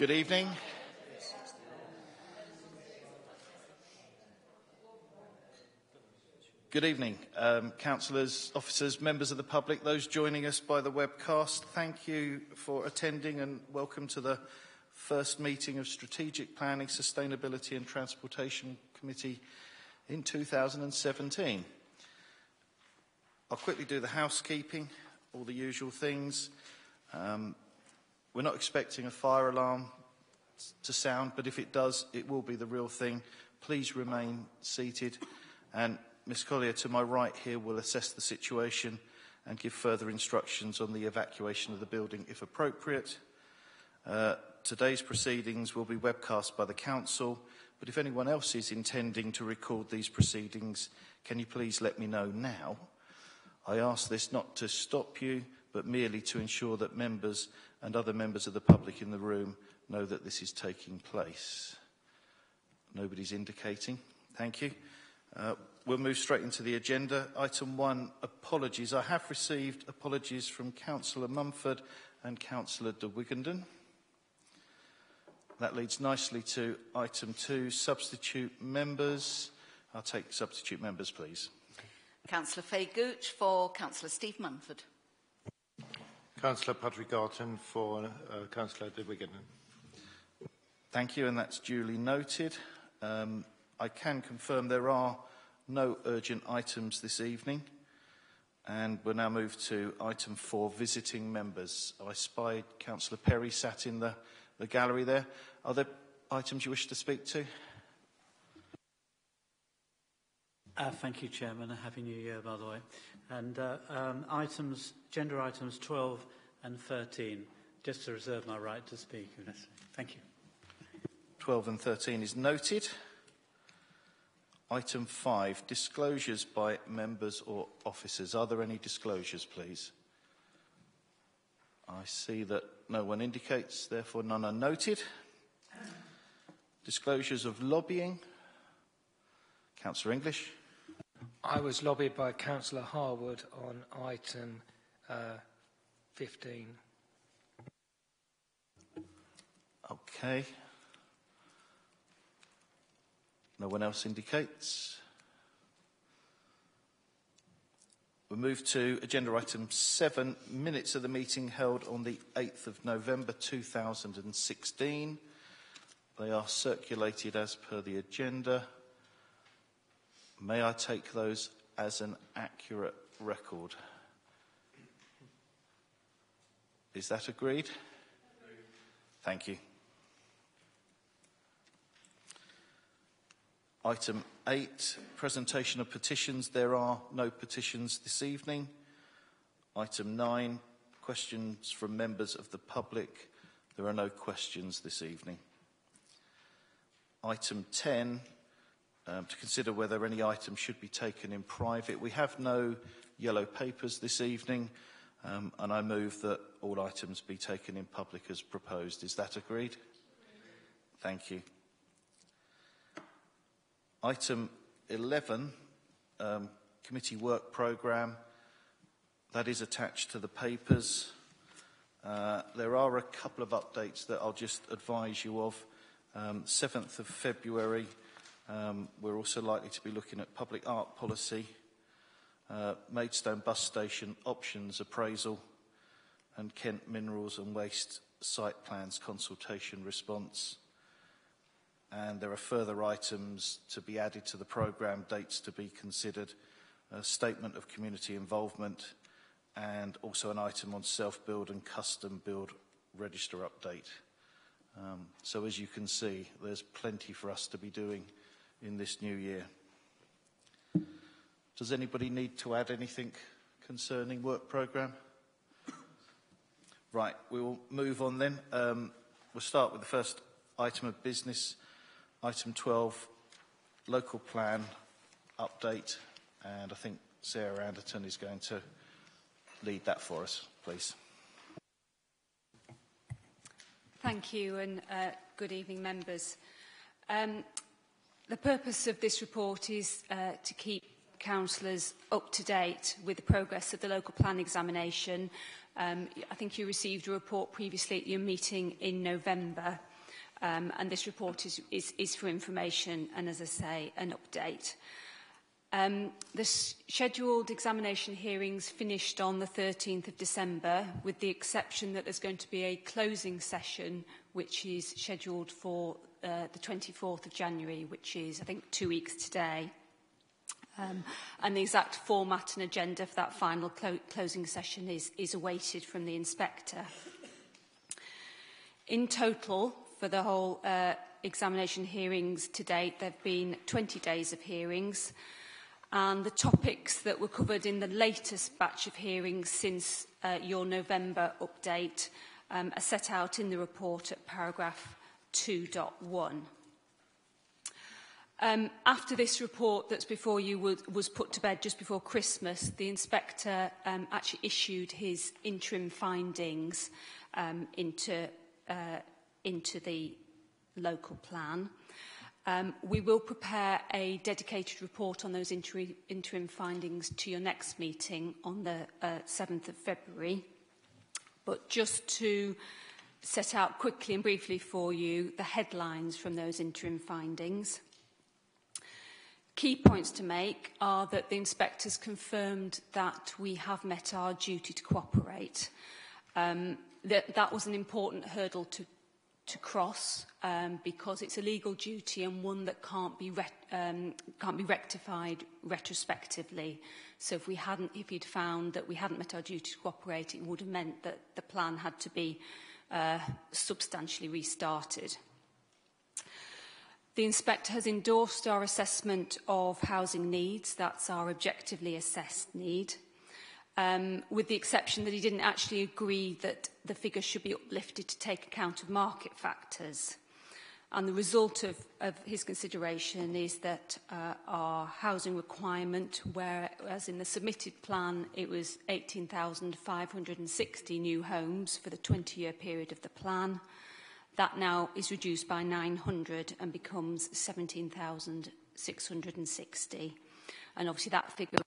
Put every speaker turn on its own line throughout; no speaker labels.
Good evening. Good evening, councillors, officers, members of the public, those joining us by the webcast. Thank you for attending and welcome to the first meeting of Strategic Planning, Sustainability and Transportation Committee in 2017. I'll quickly do the housekeeping, all the usual things. We're not expecting a fire alarm to sound, but if it does, it will be the real thing. Please remain seated, and Ms Collier to my right here will assess the situation and give further instructions on the evacuation of the building if appropriate. Today's proceedings will be webcast by the Council, but if anyone else is intending to record these proceedings, can you please let me know now? I ask this not to stop you, but merely to ensure that members and other members of the public in the room know that this is taking place. Nobody's indicating. Thank you. We'll move straight into the agenda. Item 1, apologies. I have received apologies from Councillor Mumford and Councillor de Wigandon. That leads nicely to item 2, substitute members. I'll take substitute members, please.
Councillor Faye Gooch for Councillor Steve Mumford.
Councillor Patrick Garton for Councillor de Wigandon.
Thank you, and that's duly noted. I can confirm there are no urgent items this evening, and we'll now move to item 4, visiting members. I spied Councillor Perry sat in the gallery there. Are there items you wish to speak to?
Thank you, Chairman. Happy New Year, by the way. And agenda items 12 and 13, just to reserve my right to speak. Thank you.
12 and 13 is noted. Item 5, disclosures by members or officers. Are there any disclosures, please? I see that no one indicates, therefore none are noted. Disclosures of lobbying. Councillor English.
I was lobbied by Councillor Harwood on item 15.
Okay. No one else indicates. We move to agenda item 7, minutes of the meeting held on the 8th of November 2016. They are circulated as per the agenda. May I take those as an accurate record? Is that agreed? Thank you. Item 8, presentation of petitions. There are no petitions this evening. Item 9, questions from members of the public. There are no questions this evening. Item 10, to consider whether any item should be taken in private. We have no yellow papers this evening, and I move that all items be taken in public as proposed. Is that agreed? Thank you. Item 11, committee work programme. That is attached to the papers. There are a couple of updates that I'll just advise you of. 7th of February, we're also likely to be looking at public art policy, Maidstone bus station options appraisal, and Kent minerals and waste site plans consultation response. And there are further items to be added to the programme, dates to be considered, a statement of community involvement, and also an item on self-build and custom build register update. So as you can see, there's plenty for us to be doing in this new year. Does anybody need to add anything concerning work programme? Right, we will move on then. We'll start with the first item of business, item 12, local plan update, and I think Sarah Anderton is going to lead that for us, please.
Thank you, and good evening, members. The purpose of this report is to keep councillors up to date with the progress of the local plan examination. I think you received a report previously at your meeting in November. and this report is for information and, as I say, an update. The scheduled examination hearings finished on the 13th of December, with the exception that there's going to be a closing session, which is scheduled for the 24th of January, which is, I think, 2 weeks today. And the exact format and agenda for that final closing session is awaited from the inspector. In total, for the whole examination hearings to date, there have been 20 days of hearings. And the topics that were covered in the latest batch of hearings since your November update are set out in the report at paragraph 2.1. After this report that's before you was put to bed just before Christmas, the inspector actually issued his interim findings into the local plan. We will prepare a dedicated report on those interim findings to your next meeting on the 7th of February. But just to set out quickly and briefly for you the headlines from those interim findings. Key points to make are that the inspectors confirmed that we have met our duty to cooperate. That was an important hurdle to cross because it's a legal duty and one that can't be rectified retrospectively. So if you'd found that we hadn't met our duty to cooperate, it would have meant that the plan had to be substantially restarted. The inspector has endorsed our assessment of housing needs. That's our objectively assessed need. With the exception that he didn't actually agree that the figures should be uplifted to take account of market factors. And the result of his consideration is that our housing requirement, whereas in the submitted plan it was 18,560 new homes for the 20-year period of the plan, that now is reduced by 900 and becomes 17,660. And obviously that figure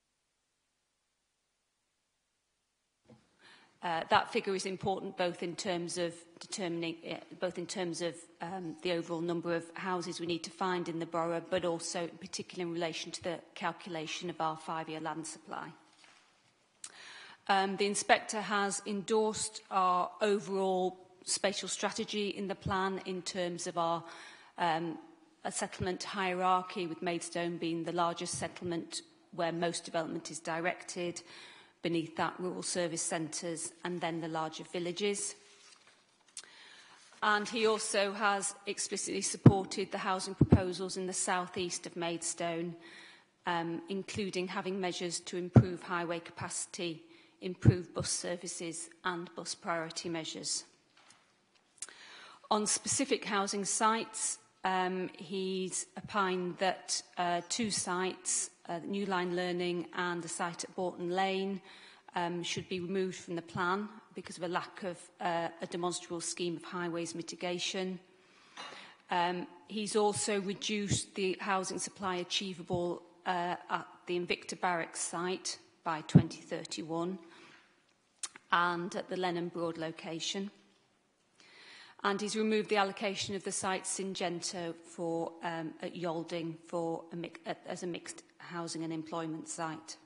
is important both in terms of determining, the overall number of houses we need to find in the borough, but also in particular in relation to the calculation of our 5-year land supply. The inspector has endorsed our overall spatial strategy in the plan in terms of our a settlement hierarchy, with Maidstone being the largest settlement where most development is directed. Beneath that, rural service centres, and then the larger villages. And he also has explicitly supported the housing proposals in the south-east of Maidstone, including having measures to improve highway capacity, improve bus services and bus priority measures. On specific housing sites, he's opined that 2 sites, New Line Learning and the site at Borton Lane, should be removed from the plan because of a lack of a demonstrable scheme of highways mitigation. He's also reduced the housing supply achievable at the Invicta Barracks site by 2031 and at the Lennon Broad location. And he's removed the allocation of the site Syngenta for, at Yalding as a mixed housing and employment site.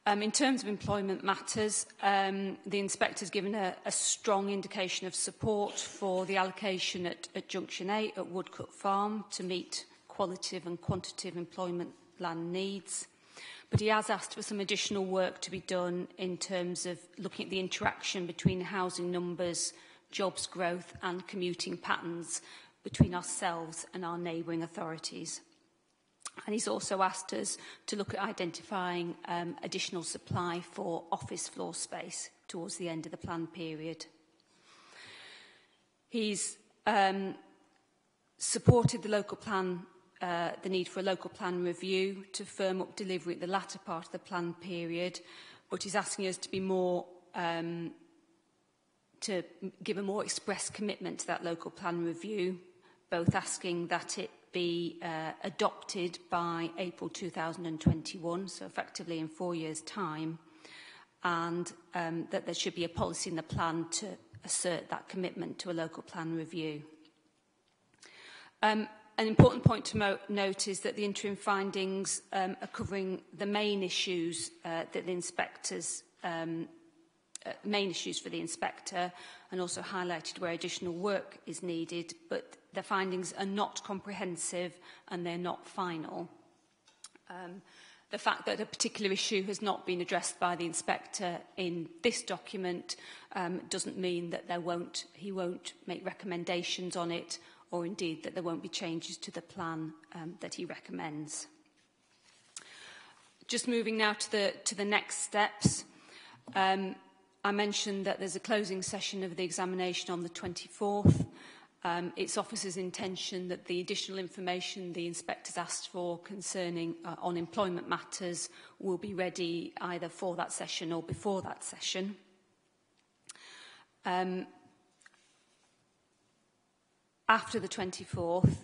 In terms of employment matters, the inspector has given a strong indication of support for the allocation at Junction 8 at Woodcut Farm to meet qualitative and quantitative employment land needs. But he has asked for some additional work to be done in terms of looking at the interaction between housing numbers, jobs growth and commuting patterns between ourselves and our neighbouring authorities. And he's also asked us to look at identifying additional supply for office floor space towards the end of the plan period. He's supported the local plan, the need for a local plan review to firm up delivery at the latter part of the plan period, but he's asking us to be more to give a more express commitment to that local plan review, both asking that it be adopted by April 2021, so effectively in 4 years' time, and that there should be a policy in the plan to assert that commitment to a local plan review. An important point to note is that the interim findings are covering the main issues that the inspectors main issues for the inspector, and also highlighted where additional work is needed, but the findings are not comprehensive and they're not final. The fact that a particular issue has not been addressed by the inspector in this document doesn't mean that he won't make recommendations on it, or indeed that there won't be changes to the plan that he recommends. Just moving now to the next steps. I mentioned that there's a closing session of the examination on the 24th. It's officers' intention that the additional information the inspectors asked for concerning on employment matters will be ready either for that session or before that session. After the 24th,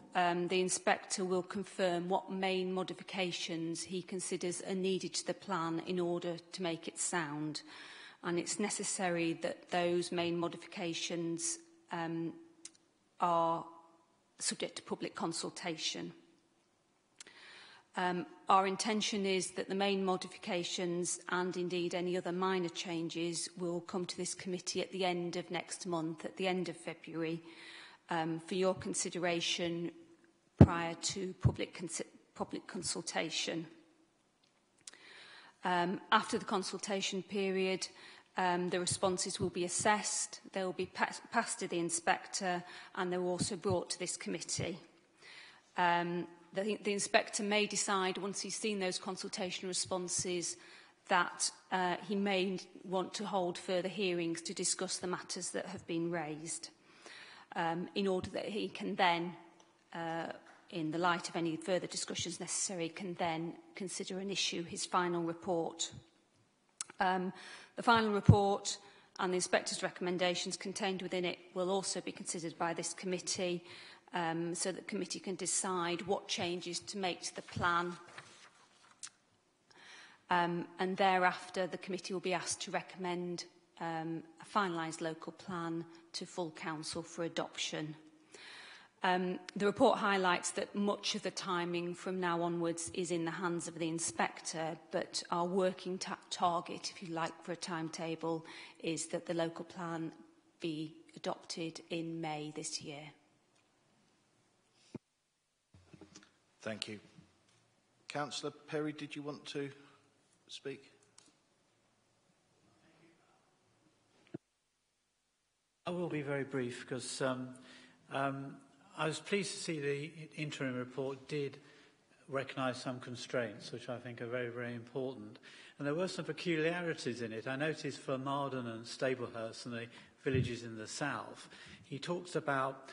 the inspector will confirm what main modifications he considers are needed to the plan in order to make it sound. And it's necessary that those main modifications are subject to public consultation. Our intention is that the main modifications and indeed any other minor changes will come to this committee at the end of next month, at the end of February, for your consideration prior to public consultation. After the consultation period, the responses will be assessed, they will be passed to the inspector, and they will also brought to this committee. The inspector may decide, once he's seen those consultation responses, that he may want to hold further hearings to discuss the matters that have been raised, in order that he can then, in the light of any further discussions necessary, can then consider and issue his final report. The final report and the inspector's recommendations contained within it will also be considered by this committee, so that the committee can decide what changes to make to the plan. And thereafter, the committee will be asked to recommend a finalised local plan to full council for adoption. The report highlights that much of the timing from now onwards is in the hands of the inspector, but our working target, if you like, for a timetable is that the local plan be adopted in May this year.
Thank you. Councillor Perry, did you want to speak?
I will be very brief because I was pleased to see the interim report did recognise some constraints, which I think are very, very important. And there were some peculiarities in it. I noticed for Marden and Staplehurst and the villages in the south, he talks about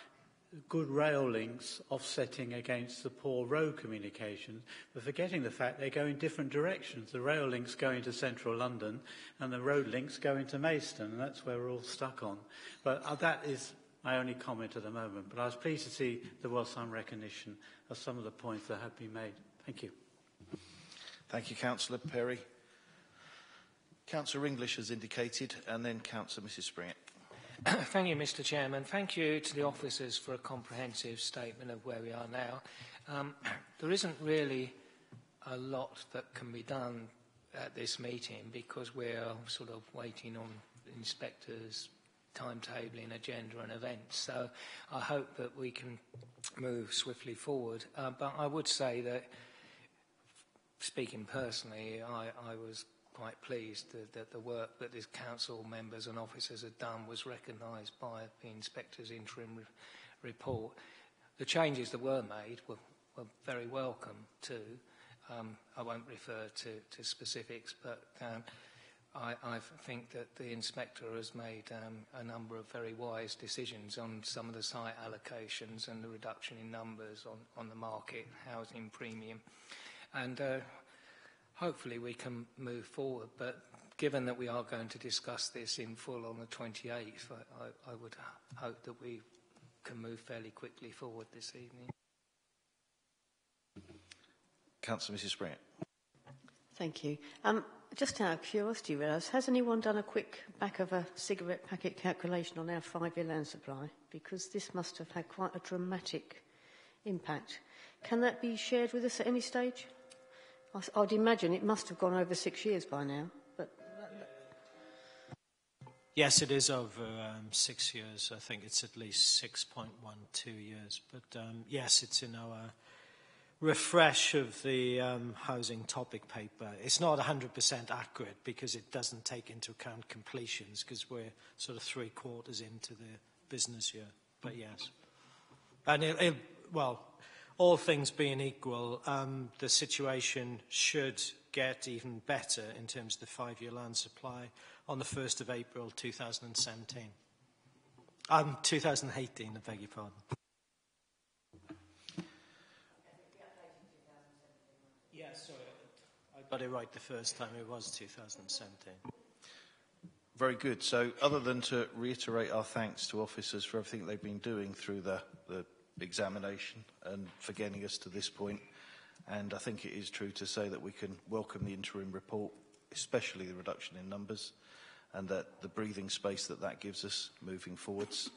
good rail links offsetting against the poor road communication, but forgetting the fact they go in different directions. The rail links go into central London and the road links go into Maidstone, and that's where we're all stuck on. But that is my only comment at the moment, but I was pleased to see there was some recognition of some of the points that have been made. Thank you.
Thank you, Councillor Perry. Councillor English has indicated, and then Councillor Mrs Springett.
Thank you, Mr Chairman. Thank you to the officers for a comprehensive statement of where we are now. There isn't really a lot that can be done at this meeting because we're sort of waiting on inspectors' timetabling, agenda and events. So I hope that we can move swiftly forward. But I would say that, speaking personally, I was quite pleased that the work that the council members and officers had done was recognised by the inspector's interim report. The changes that were made were very welcome too. I won't refer to specifics, but I think that the inspector has made a number of very wise decisions on some of the site allocations and the reduction in numbers on the market, housing premium. And hopefully we can move forward, but given that we are going to discuss this in full on the 28th, I would hope that we can move fairly quickly forward this evening.
Councillor Mrs Springett.
Thank you. just out of curiosity, Rose, has anyone done a quick back of a cigarette packet calculation on our 5-year land supply? Because this must have had quite a dramatic impact. Can that be shared with us at any stage? I'd imagine it must have gone over 6 years by now. But
yes, it is over 6 years. I think it's at least 6.12 years. But yes, it's in our refresh of the housing topic paper. It's not 100% accurate because it doesn't take into account completions because we're sort of 3/4 into the business year. But yes. And well, all things being equal, the situation should get even better in terms of the 5-year land supply on the 1st of April 2017. 2018, I beg your pardon. Yeah, sorry, I got it right the first time. It was 2017.
Very good. So other than to reiterate our thanks to officers for everything they've been doing through the examination and for getting us to this point, and I think it is true to say that we can welcome the interim report, especially the reduction in numbers, and that the breathing space that gives us moving forwards.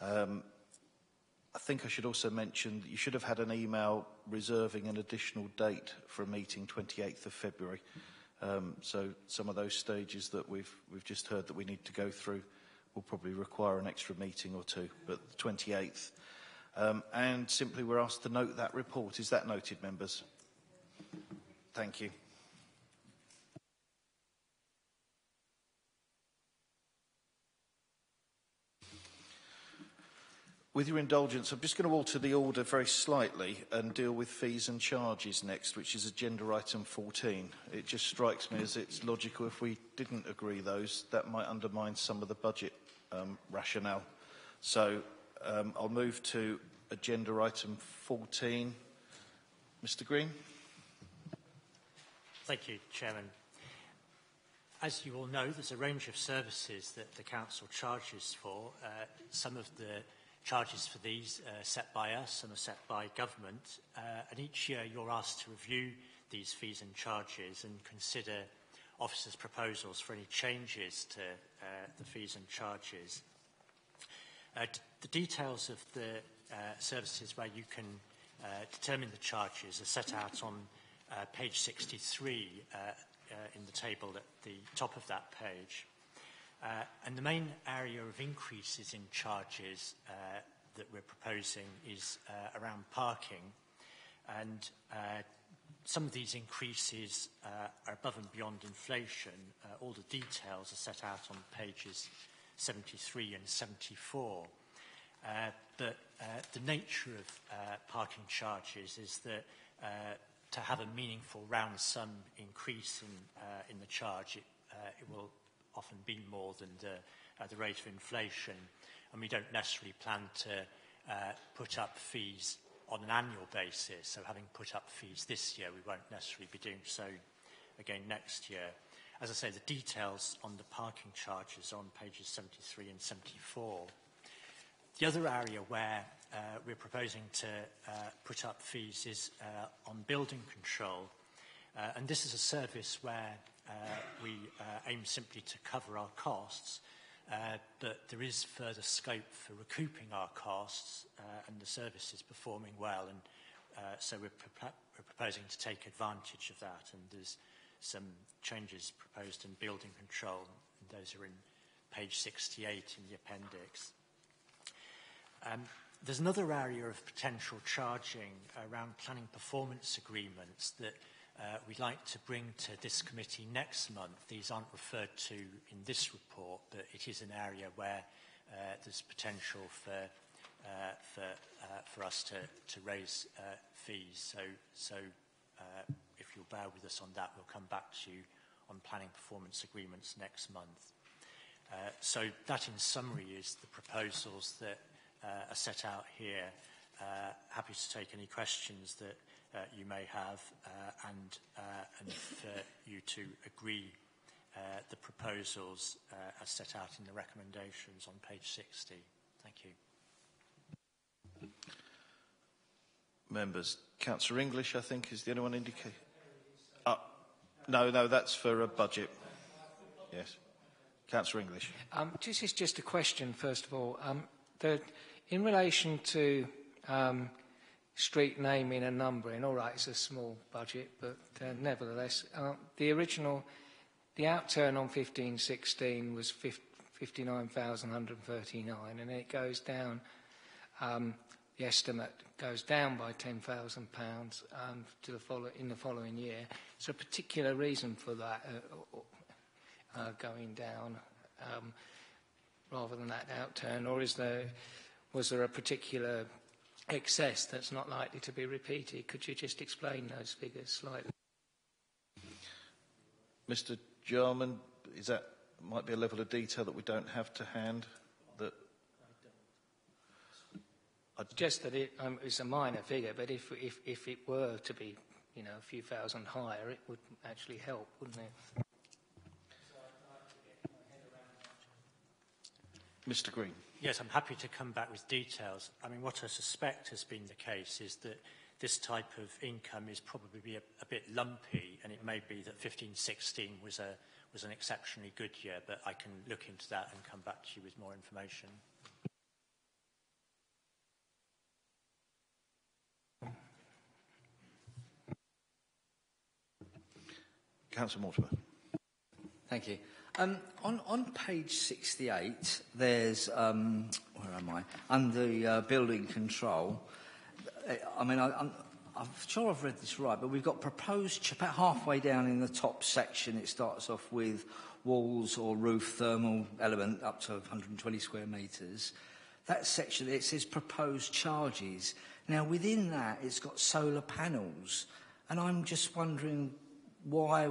I think I should also mention that you should have had an email reserving an additional date for a meeting 28th of February. So some of those stages that we've just heard that we need to go through will probably require an extra meeting or two, but the 28th. And simply we're asked to note that report. Is that noted, members? Thank you. With your indulgence, I'm just going to alter the order very slightly and deal with fees and charges next, which is agenda item 14. It just strikes me as it's logical if we didn't agree those, that might undermine some of the budget rationale. So I'll move to agenda item 14. Mr. Green.
Thank you, Chairman. As you all know, there's a range of services that the Council charges for. Some of the charges for these are set by us, some are set by government, and each year you're asked to review these fees and charges and consider officers' proposals for any changes to the fees and charges. The details of the services where you can determine the charges are set out on page 63 in the table at the top of that page. And the main area of increases in charges that we're proposing is around parking. And some of these increases are above and beyond inflation. All the details are set out on pages 73 and 74. But the nature of parking charges is that to have a meaningful round sum increase in the charge, it will often be more than the rate of inflation, and we don't necessarily plan to put up fees on an annual basis. So having put up fees this year, we won't necessarily be doing so again next year. As I say, the details on the parking charges are on pages 73 and 74. The other area where we're proposing to put up fees is on building control. And this is a service where we aim simply to cover our costs, but there is further scope for recouping our costs, and the service is performing well, and so we're proposing to take advantage of that, and there's some changes proposed in building control, and those are in page 68 in the appendix. There's another area of potential charging around planning performance agreements that we'd like to bring to this committee next month. These aren't referred to in this report, but it is an area where there's potential for us to raise fees. So if you'll bear with us on that, we'll come back to you on planning performance agreements next month. So that, in summary, is the proposals that are set out here. Happy to take any questions that you may have, and for you to agree the proposals as set out in the recommendations on page 60. Thank you.
Members, Councillor English, I think, is the only one indicated. No, that's for a budget. Yes. Councillor English.
This is just a question, first of all. In relation to street naming and numbering, all right, it's a small budget, but nevertheless, the outturn on 15-16 was 59,139, and then it goes down. The estimate goes down by £10,000 in the following year. Is there a particular reason for that going down rather than that outturn, or was there a particular excess that's not likely to be repeated? Could you just explain those figures slightly?
Mr. Jarman, might be a level of detail that we don't have to hand?
Just that it's a minor figure, but if it were to be, a few thousand higher, it would actually help, wouldn't it?
Mr. Green.
Yes, I'm happy to come back with details. I mean, what I suspect has been the case is that this type of income is probably a bit lumpy, and it may be that 15-16 was an exceptionally good year, but I can look into that and come back to you with more information.
Councillor Mortimer.
Thank you. On page 68, there's, where am I? Under building control. I'm sure I've read this right, but we've got proposed, about halfway down in the top section, it starts off with walls or roof thermal element up to 120 square metres. That section, it says proposed charges. Now, within that, it's got solar panels. And I'm just wondering why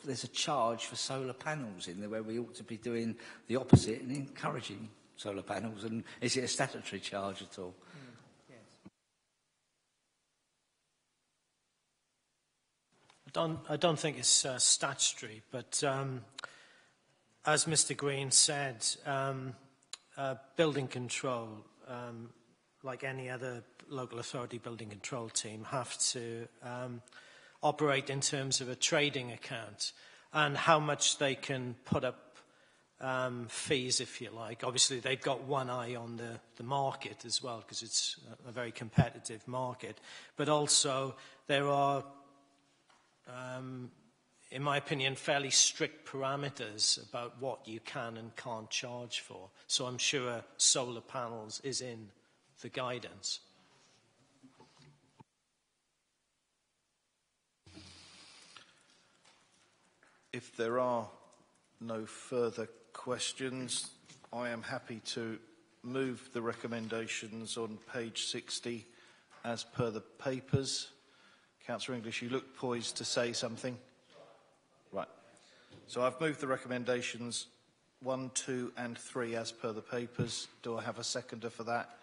there's a charge for solar panels in there where we ought to be doing the opposite and encouraging solar panels. And is it a statutory charge at all?
I don't think it's statutory, but as Mr. Green said, building control, like any other local authority building control team, have to operate in terms of a trading account and how much they can put up fees, if you like. Obviously, they've got one eye on the market as well, because it's a very competitive market. But also, there are, in my opinion, fairly strict parameters about what you can and can't charge for. So I'm sure solar panels is in the guidance.
If there are no further questions, I am happy to move the recommendations on page 60 as per the papers. Councillor English, you look poised to say something. Right. So I've moved the recommendations 1, 2 and 3 as per the papers. Do I have a seconder for that?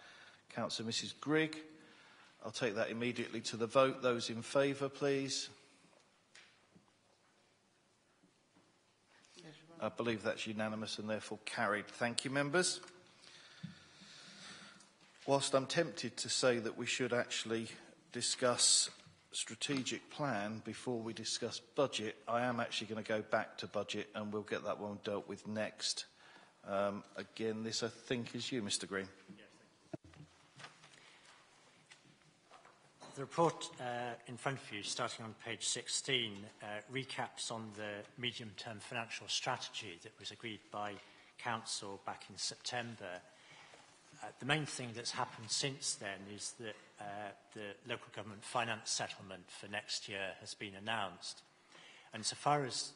Councillor Mrs Grigg. I'll take that immediately to the vote. Those in favour, please. I believe that's unanimous and therefore carried. Thank you, members. Whilst I'm tempted to say that we should actually discuss strategic plan before we discuss budget, I am actually going to go back to budget and we'll get that one dealt with next. Again, this I think is you, Mr Green.
The report in front of you, starting on page 16, recaps on the medium-term financial strategy that was agreed by Council back in September. The main thing that's happened since then is that the local government finance settlement for next year has been announced. And so far as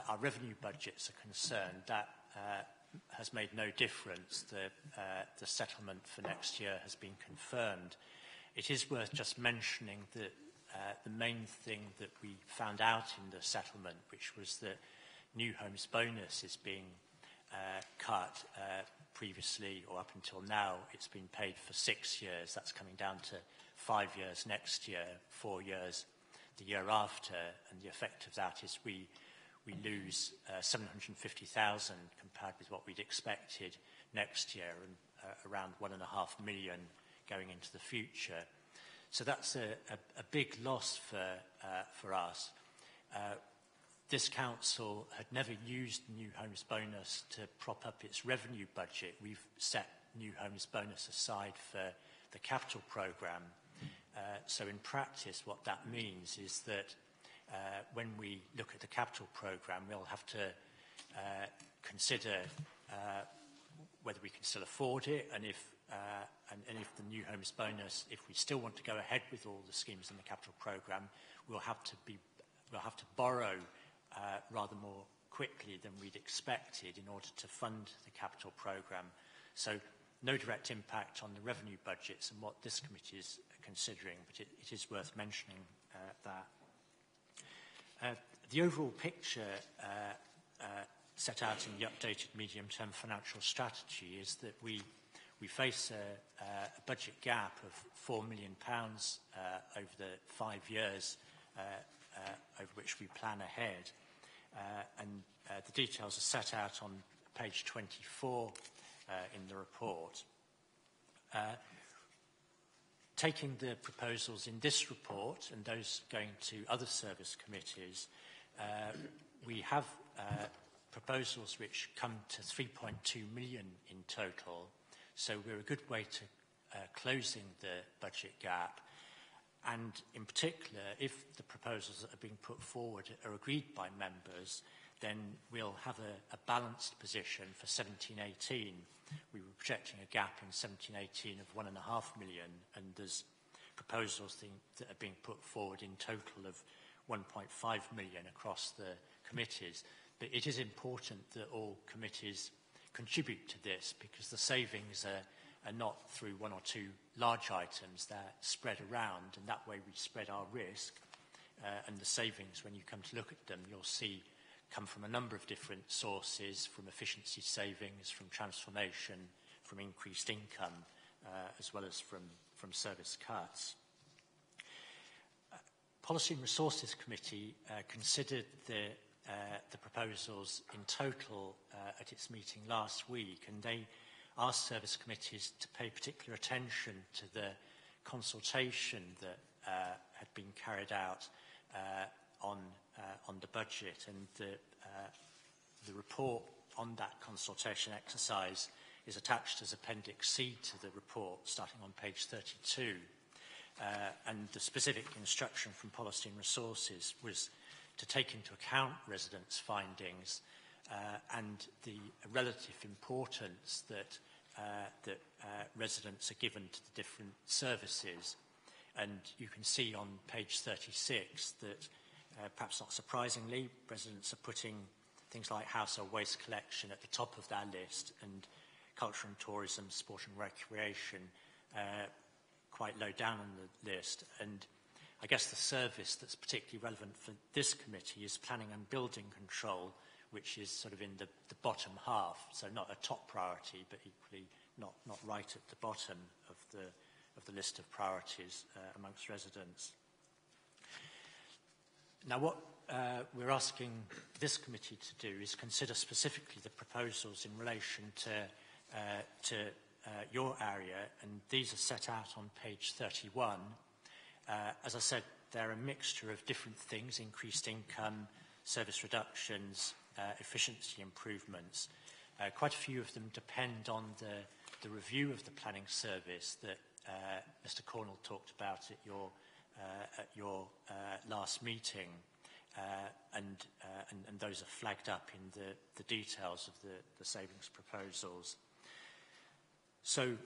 our revenue budgets are concerned, that has made no difference. The settlement for next year has been confirmed. It is worth just mentioning that the main thing that we found out in the settlement, which was that new homes bonus is being cut. Previously, or up until now, it's been paid for 6 years. That's coming down to 5 years next year, 4 years the year after, and the effect of that is we lose 750,000 compared with what we'd expected next year, and around 1.5 million going into the future. So that's a big loss for us. this council had never used New Homes Bonus to prop up its revenue budget. We've set New Homes Bonus aside for the capital programme. So in practice, what that means is that when we look at the capital programme, we'll have to consider whether we can still afford it, and if the New Homes Bonus, if we still want to go ahead with all the schemes in the capital programme, we'll have to borrow rather more quickly than we'd expected in order to fund the capital programme. So no direct impact on the revenue budgets and what this committee is considering, but it is worth mentioning that. The overall picture set out in the updated medium-term financial strategy is that we face a budget gap of £4 million over the 5 years over which we plan ahead. And the details are set out on page 24 in the report. Taking the proposals in this report and those going to other service committees, we have proposals which come to 3.2 million in total. So we're a good way to closing the budget gap. And in particular, if the proposals that are being put forward are agreed by members, then we'll have a balanced position for 17-18. We were projecting a gap in 17-18 of 1.5 million, and there's proposals that are being put forward in total of 1.5 million across the committees. But it is important that all committees contribute to this, because the savings are not through one or two large items, they're spread around, and that way we spread our risk. And the savings, when you come to look at them, you'll see come from a number of different sources, from efficiency savings, from transformation, from increased income, as well as from service cuts. Policy and Resources Committee considered the proposals in total at its meeting last week, and they asked service committees to pay particular attention to the consultation that had been carried out on the budget, and the report on that consultation exercise is attached as Appendix C to the report, starting on page 32. And the specific instruction from Policy and Resources was to take into account residents' findings and the relative importance that residents are given to the different services. And you can see on page 36 that, perhaps not surprisingly, residents are putting things like household waste collection at the top of their list, and culture and tourism, sport and recreation quite low down on the list. And I guess the service that's particularly relevant for this committee is planning and building control, which is sort of in the bottom half, so not a top priority, but equally not right at the bottom of the list of priorities amongst residents. Now, what we're asking this committee to do is consider specifically the proposals in relation to your area, and these are set out on page 31. As I said, they're a mixture of different things: increased income, service reductions, efficiency improvements. Quite a few of them depend on the review of the planning service that Mr. Cornell talked about at your last meeting, and those are flagged up in the details of the savings proposals. So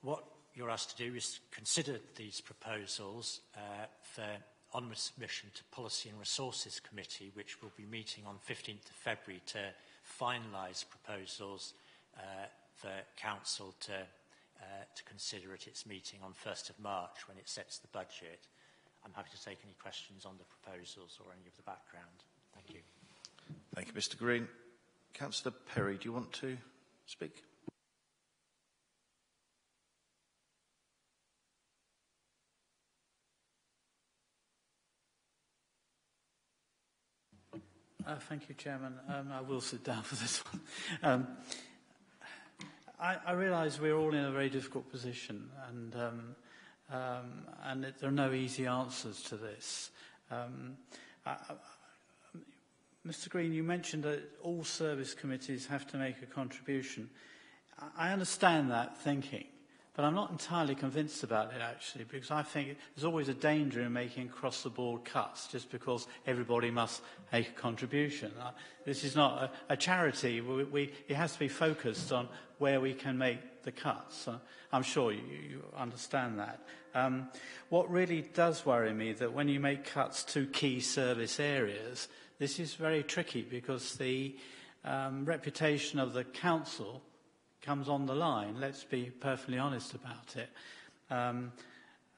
what you're asked to do is consider these proposals for onward submission to Policy and Resources Committee, which will be meeting on 15th of February to finalise proposals for Council to consider at its meeting on 1st of March when it sets the budget. I'm happy to take any questions on the proposals or any of the background. Thank you.
Thank you, Mr. Green. Councillor Perry, do you want to speak?
Thank you, Chairman. I will sit down for this one. I realise we're all in a very difficult position, and there are no easy answers to this. Mr. Green, you mentioned that all service committees have to make a contribution. I understand that thinking, but I'm not entirely convinced about it, actually, because I think there's always a danger in making across-the-board cuts just because everybody must make a contribution. This is not a charity. It has to be focused on where we can make the cuts. I'm sure you understand that. What really does worry me that when you make cuts to key service areas, this is very tricky because the reputation of the council comes on the line. Let's be perfectly honest about it. And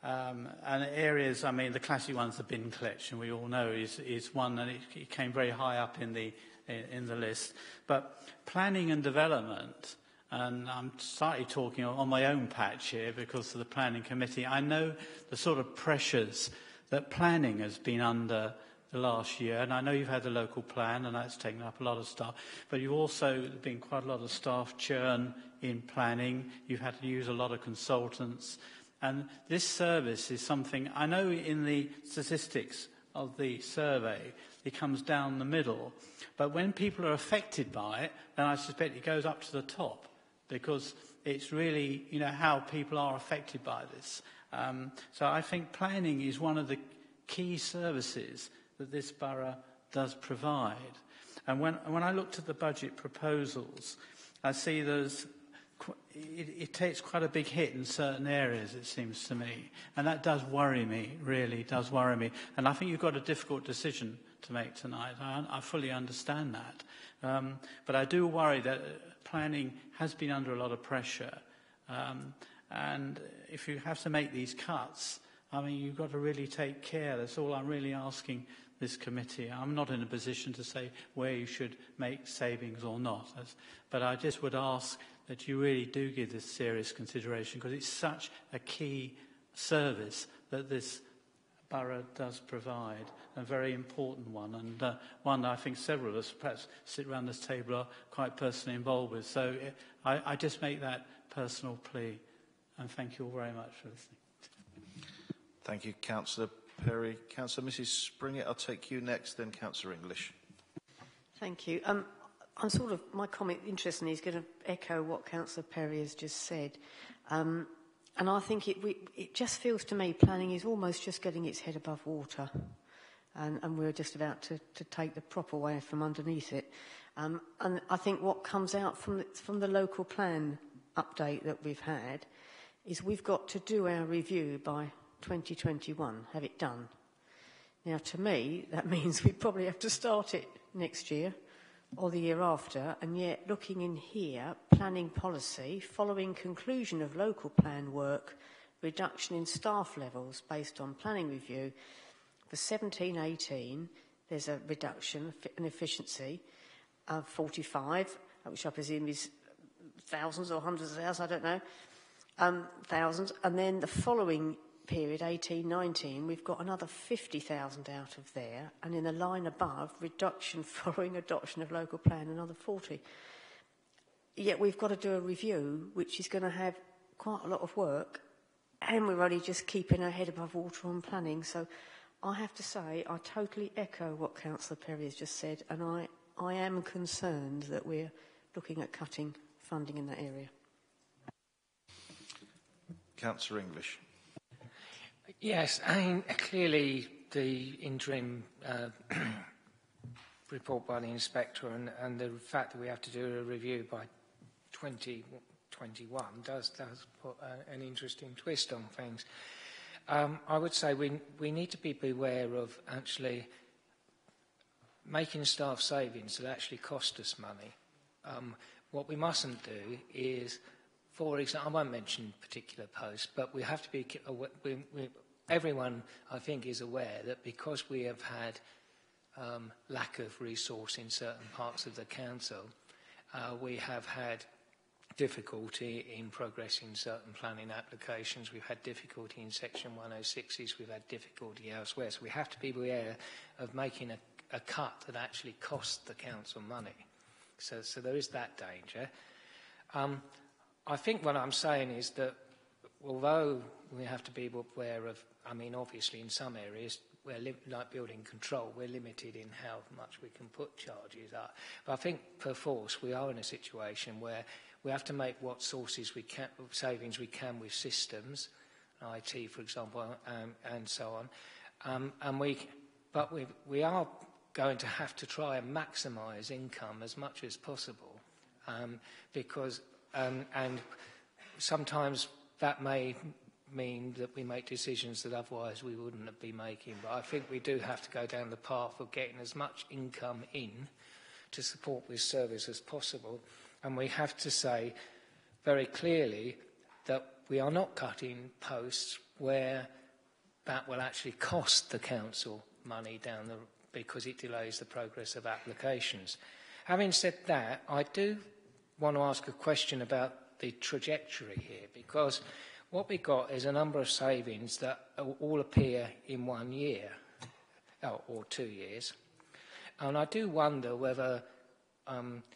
areas, I mean, the classic one's the bin collection, we all know, is one, and it came very high up in the list. But planning and development, and I'm slightly talking on my own patch here because of the planning committee, I know the sort of pressures that planning has been under the last year, and I know you've had the local plan and that's taken up a lot of staff, but you've also been quite a lot of staff churn in planning. You've had to use a lot of consultants, and this service is something, I know in the statistics of the survey it comes down the middle, but when people are affected by it, then I suspect it goes up to the top, because it's really, you know, how people are affected by this. So I think planning is one of the key services that this borough does provide. And when I looked at the budget proposals, I see it takes quite a big hit in certain areas, it seems to me. And that does worry me, really does worry me. And I think you've got a difficult decision to make tonight. I fully understand that. But I do worry that planning has been under a lot of pressure. And if you have to make these cuts, I mean, you've got to really take care. That's all I'm really asking this committee. I'm not in a position to say where you should make savings or not. But I just would ask that you really do give this serious consideration, because it's such a key service that this borough does provide, a very important one, and one I think several of us perhaps sit around this table are quite personally involved with. So I just make that personal plea, and thank you all very much for listening.
Thank you, Councillor Perry. Councillor Mrs Springett, I'll take you next, then Councillor English.
Thank you. My comment, interestingly, is going to echo what Councillor Perry has just said. And I think it just feels to me planning is almost just getting its head above water. And we're just about to take the proper way from underneath it. And I think what comes out from the local plan update that we've had is we've got to do our review by 2021, have it done. Now, to me, that means we probably have to start it next year or the year after, and yet looking in here, planning policy, following conclusion of local plan work, reduction in staff levels based on planning review, for 17-18, there's a reduction in efficiency of 45, which I presume is thousands or hundreds of thousands, I don't know, thousands, and then the following period, 18-19, we've got another 50,000 out of there, and in the line above, reduction following adoption of local plan, another 40. Yet we've got to do a review, which is going to have quite a lot of work, and we're only just keeping our head above water on planning. So I have to say, I totally echo what Councillor Perry has just said, and I am concerned that we're looking at cutting funding in that area.
Councillor English.
Yes, I mean, clearly the interim report by the inspector and the fact that we have to do a review by 2021 does put an interesting twist on things. I would say we need to be beware of actually making staff savings that actually cost us money. What we mustn't do is, for example, I won't mention particular posts, but we have to be, everyone I think is aware that because we have had lack of resource in certain parts of the council, we have had difficulty in progressing certain planning applications. We've had difficulty in Section 106s. We've had difficulty elsewhere. So we have to be aware of making a cut that actually costs the council money. So there is that danger. I think what I'm saying is that although we have to be aware of, I mean, obviously in some areas, like building control, we're limited in how much we can put charges up. But I think per force we are in a situation where we have to make what sources we can, savings we can with systems, IT for example, and so on. But we are going to have to try and maximise income as much as possible, because and sometimes that may mean that we make decisions that otherwise we wouldn't be making. But I think we do have to go down the path of getting as much income in to support this service as possible. And we have to say very clearly that we are not cutting posts where that will actually cost the council money because it delays the progress of applications. Having said that, I do want to ask a question about the trajectory here, because what we got is a number of savings that all appear in 1 year, or 2 years. And I do wonder whether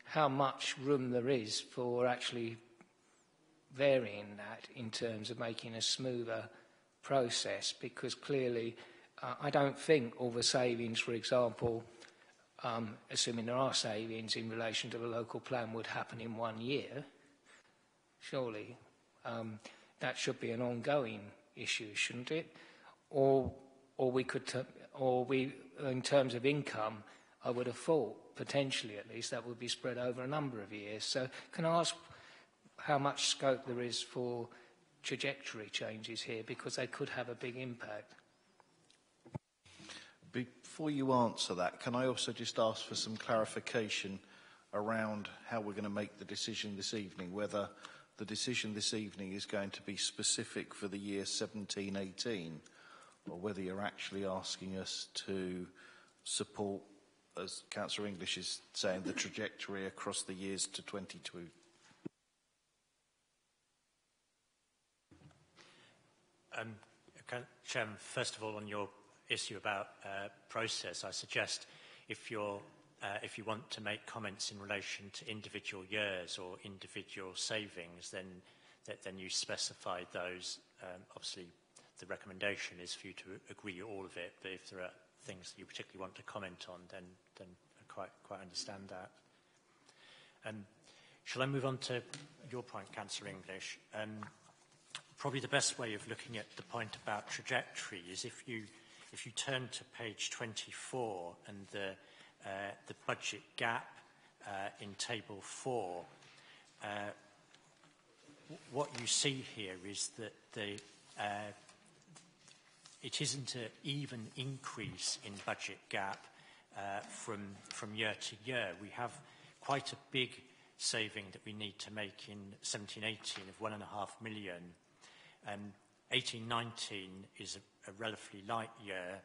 how much room there is for actually varying that in terms of making a smoother process, because clearly I don't think all the savings, for example, assuming there are savings in relation to the local plan, would happen in 1 year. Surely that should be an ongoing issue, shouldn't it? Or we could, in terms of income, I would have thought, potentially at least, that would be spread over a number of years. So can I ask how much scope there is for trajectory changes here, because they could have a big impact?
Before you answer that, can I also just ask for some clarification around how we're going to make the decision this evening, whether the decision this evening is going to be specific for the year 17-18, or whether you're actually asking us to support, as Councillor English is saying, the trajectory across the years to 22.
Chairman, first of all, on your issue about process, I suggest if you want to make comments in relation to individual years or individual savings, then you specify those. Obviously, the recommendation is for you to agree all of it, but if there are things that you particularly want to comment on, then I quite understand that. Shall I move on to your point, Councillor English? Probably the best way of looking at the point about trajectory is if you turn to page 24 and the budget gap in table 4, what you see here is that it isn't an even increase in budget gap from year to year. We have quite a big saving that we need to make in 17-18 of £1.5 million. 18-19 is a relatively light year,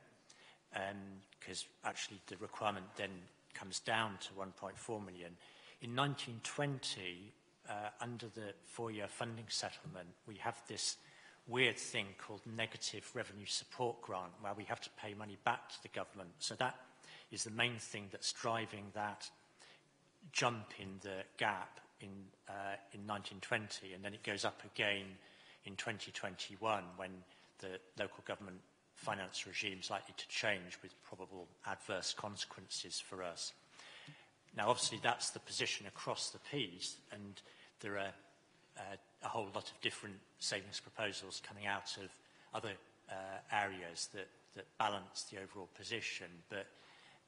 because actually the requirement then comes down to 1.4 million. In 1920, under the 4-year funding settlement, we have this weird thing called negative revenue support grant, where we have to pay money back to the government. So that is the main thing that's driving that jump in the gap in 1920, and then it goes up again in 2021 when the local government finance regime is likely to change with probable adverse consequences for us. Now, obviously, that's the position across the piece, and there are a whole lot of different savings proposals coming out of other areas that balance the overall position. But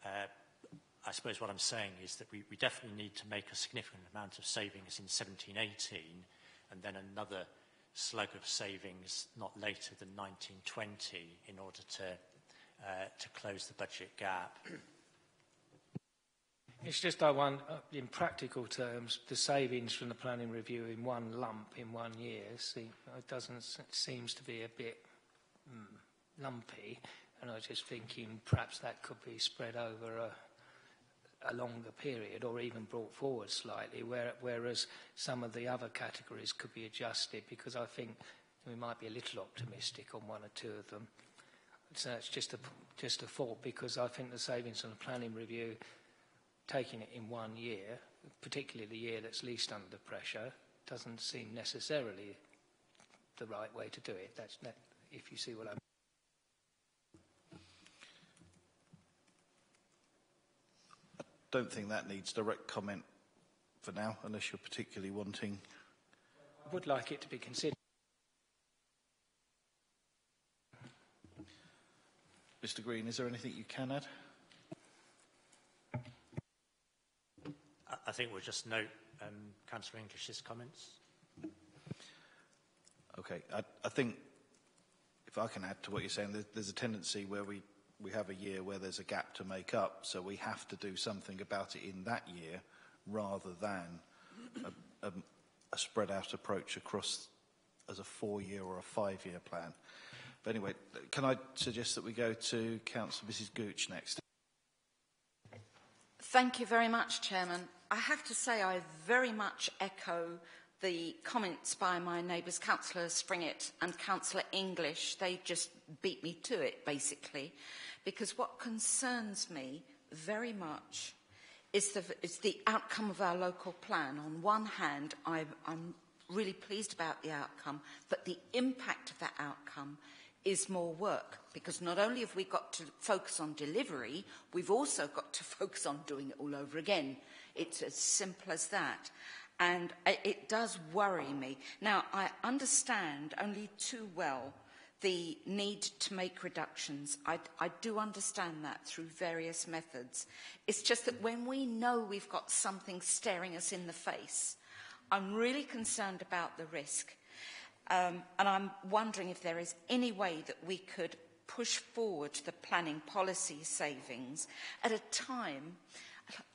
I suppose what I'm saying is that we definitely need to make a significant amount of savings in 17-18, and then another slug of savings not later than 1920 in order to close the budget gap.
It's just I want, in practical terms, the savings from the planning review in one lump in 1 year. It seems to be a bit lumpy, and I was just thinking perhaps that could be spread over a longer period, or even brought forward slightly, whereas some of the other categories could be adjusted, because I think we might be a little optimistic on 1 or 2 of them. So it's just a thought, because I think the savings on the planning review, taking it in 1 year, particularly the year that's least under pressure, doesn't seem necessarily the right way to do it. That's not, if you see what I mean.
don't think that needs direct comment for now, unless you're particularly wanting.
I would like it to be considered.
Mr. Green, is there anything you can add?
I think we'll just note Councillor English's comments.
Okay, I think, if I can add to what you're saying, there's a tendency where we have a year where there's a gap to make up, so we have to do something about it in that year rather than a spread out approach across as a 4-year or a 5-year plan. But anyway, can I suggest that we go to Councillor Mrs. Gooch next?
Thank you very much, Chairman. I have to say I very much echo the comments by my neighbours, Councillor Springett and Councillor English. They just beat me to it, basically, because what concerns me very much is the outcome of our local plan. On one hand, I'm really pleased about the outcome, but the impact of that outcome is more work, because not only have we got to focus on delivery, we've also got to focus on doing it all over again. It's as simple as that. And it does worry me. Now, I understand only too well the need to make reductions. I do understand that through various methods. It's just that when we know we've got something staring us in the face, I'm really concerned about the risk. And I'm wondering if there is any way that we could push forward the planning policy savings at a time.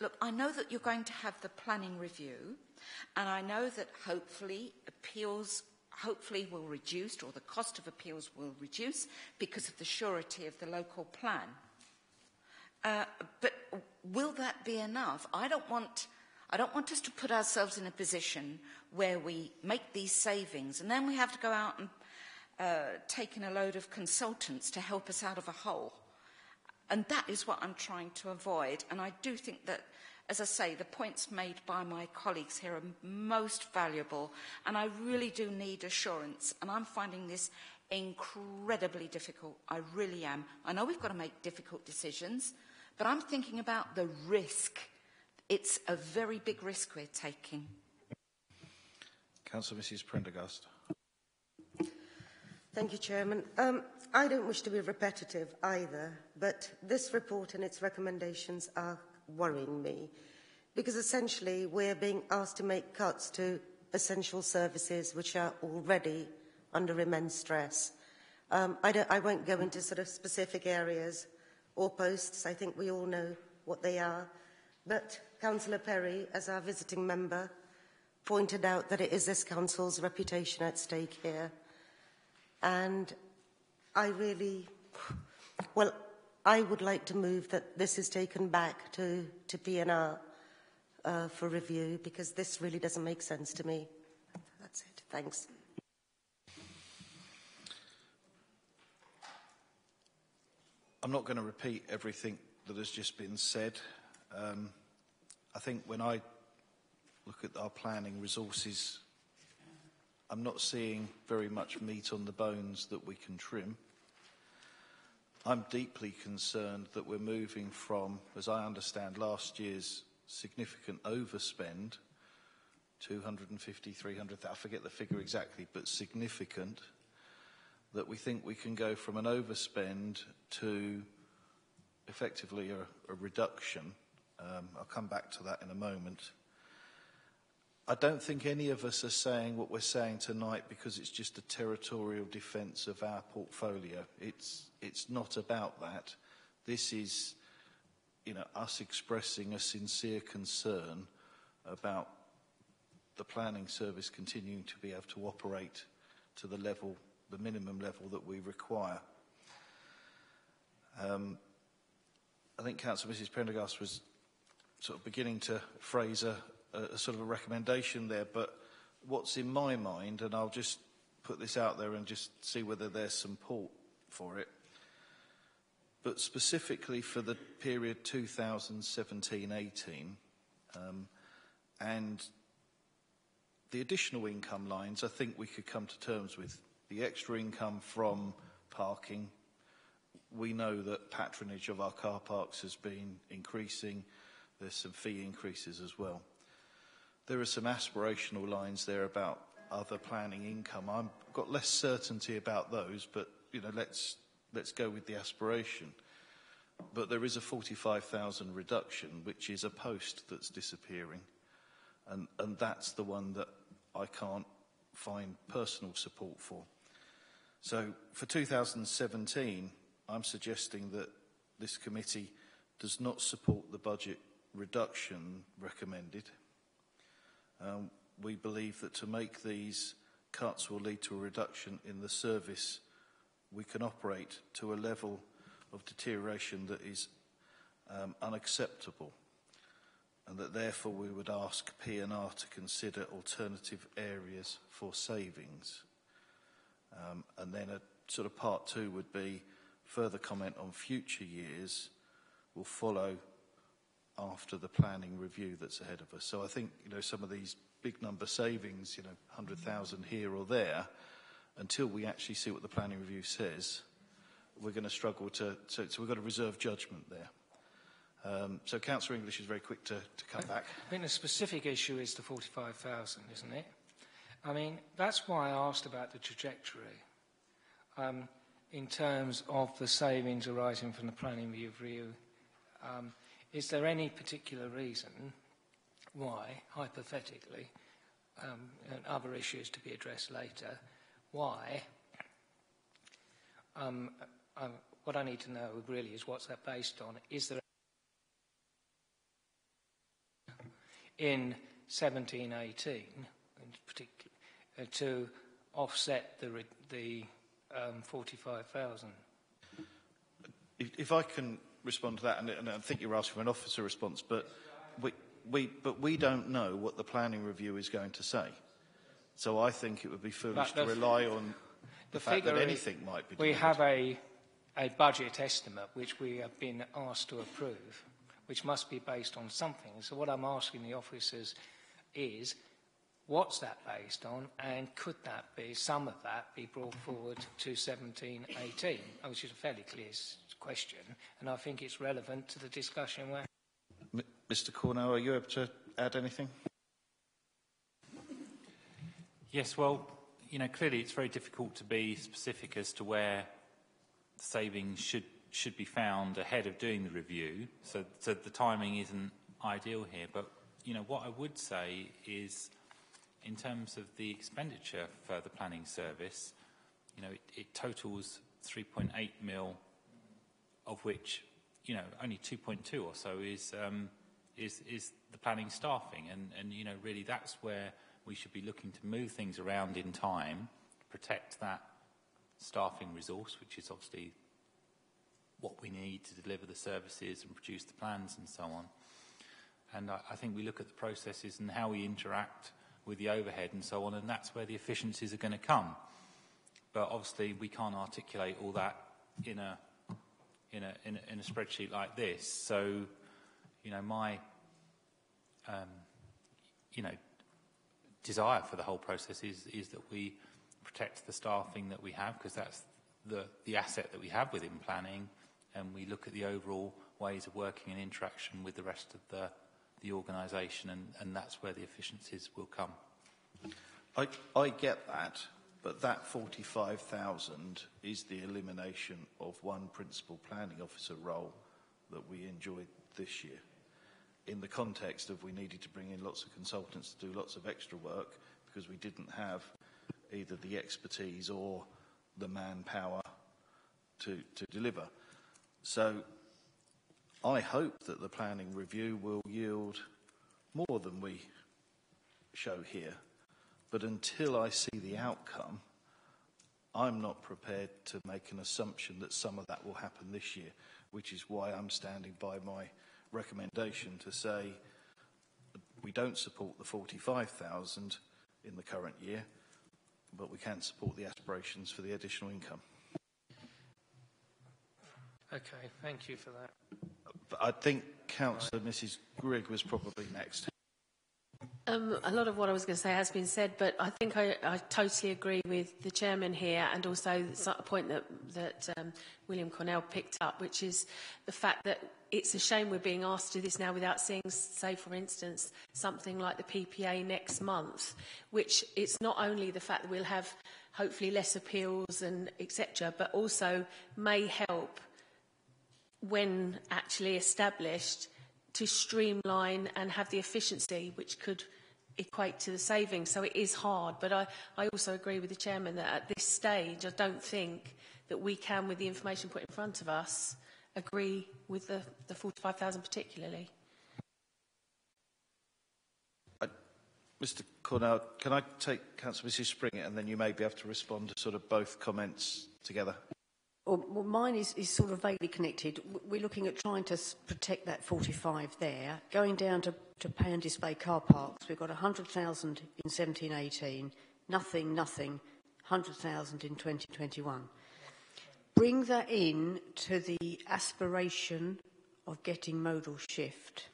Look, I know that you're going to have the planning review, and I know that hopefully appeals will reduce, or the cost of appeals will reduce because of the surety of the local plan. But will that be enough? I don't want us to put ourselves in a position where we make these savings and then we have to go out and take in a load of consultants to help us out of a hole. And that is what I'm trying to avoid. And I do think that, as I say, the points made by my colleagues here are most valuable. And I really do need assurance. And I'm finding this incredibly difficult. I really am. I know we've got to make difficult decisions, but I'm thinking about the risk. It's a very big risk we're taking.
Councillor Mrs. Prendergast.
Thank you, Chairman. I don't wish to be repetitive either, but this report and its recommendations are worrying me, because essentially we're being asked to make cuts to essential services which are already under immense stress. I won't go into sort of specific areas or posts. I think we all know what they are. But Councillor Perry, as our visiting member, pointed out that it is this council's reputation at stake here. And I would like to move that this is taken back to P&R for review, because this really doesn't make sense to me. That's it. Thanks.
I'm not going to repeat everything that has just been said. I think when I look at our planning resources, I'm not seeing very much meat on the bones that we can trim. I'm deeply concerned that we're moving from, as I understand, last year's significant overspend, 250, 300, I forget the figure exactly, but significant, that we think we can go from an overspend to effectively a reduction. I'll come back to that in a moment. I don't think any of us are saying what we're saying tonight because it's just a territorial defence of our portfolio. It's not about that. This is, us expressing a sincere concern about the planning service continuing to be able to operate to the minimum level that we require. I think Councillor Mrs. Prendergast was sort of beginning to phrase a sort of a recommendation there, but what's in my mind, and I'll just put this out there and just see whether there's support for it, but specifically for the period 2017-18, and the additional income lines, I think we could come to terms with. The extra income from parking, we know that patronage of our car parks has been increasing. there's some fee increases as well. There are some aspirational lines there about other planning income. I've got less certainty about those, but let's go with the aspiration. But there is a 45,000 reduction, which is a post that's disappearing, and that's the one that I can't find personal support for. So for 2017, I'm suggesting that this committee does not support the budget reduction recommended. We believe that to make these cuts will lead to a reduction in the service we can operate to a level of deterioration that is unacceptable, and that therefore we would ask P&R to consider alternative areas for savings. And then a sort of part two would be further comment on future years will follow after the planning review that's ahead of us. So I think, some of these big number savings, 100,000 here or there, until we actually see what the planning review says, we're going to struggle so we've got to reserve judgment there. So Councillor English is very quick to come back.
I think the specific issue is the 45,000, isn't it? I mean, that's why I asked about the trajectory in terms of the savings arising from the planning review. Is there any particular reason why, hypothetically, and other issues to be addressed later, why, what I need to know really is what's that based on? Is there in 17-18, in particular, to offset the 45,000?
If I can respond to that, and I think you're asking for an officer response, but we don't know what the planning review is going to say. So I think it would be foolish to rely on the fact that anything might be delivered.
We have a budget estimate which we have been asked to approve, which must be based on something. So what I'm asking the officers is, what's that based on, and could that be, some of that, be brought forward to 17-18, which is a fairly clear question, and I think it's relevant to the discussion we're having.
Mr. Cornell, are you able to add anything?
Yes, well, clearly it's very difficult to be specific as to where savings should be found ahead of doing the review, so the timing isn't ideal here. But, what I would say is, in terms of the expenditure for the planning service, it totals 3.8 mil, of which, only 2.2 or so is the planning staffing, and really that's where we should be looking to move things around in time, protect that staffing resource, which is obviously what we need to deliver the services and produce the plans and so on. And I think we look at the processes and how we interact with the overhead and so on, and that's where the efficiencies are going to come. But obviously we can't articulate all that in a spreadsheet like this. So, my desire for the whole process is that we protect the staffing that we have, because that's the asset that we have within planning, and we look at the overall ways of working and interaction with the rest of the organisation, and that's where the efficiencies will come.
I get that, but that 45,000 is the elimination of one principal planning officer role that we enjoyed this year, in the context of we needed to bring in lots of consultants to do lots of extra work because we didn't have either the expertise or the manpower to deliver. So I hope that the planning review will yield more than we show here, but until I see the outcome, I'm not prepared to make an assumption that some of that will happen this year, which is why I'm standing by my recommendation to say we don't support the 45,000 in the current year, but we can support the aspirations for the additional income.
Okay, thank you for that.
But I think Councillor Mrs. Grigg was probably next.
A lot of what I was going to say has been said, but I think I totally agree with the chairman here, and also a point that William Cornell picked up, which is the fact that it's a shame we're being asked to do this now without seeing, say, for instance, something like the PPA next month, which it's not only the fact that we'll have hopefully less appeals and etc., but also may help when actually established to streamline and have the efficiency which could equate to the savings. So it is hard, but I also agree with the Chairman that at this stage I don't think that we can, with the information put in front of us, agree with the 45,000 particularly.
Mr Cornell, can I take Councillor Mrs Springett and then you may be able to respond to sort of both comments together?
Well, mine is sort of vaguely connected. We're looking at trying to protect that 45 there. Going down to pay and display car parks, we've got 100,000 in 17-18, nothing, 100,000 in 2021. Bring that in to the aspiration of getting modal shift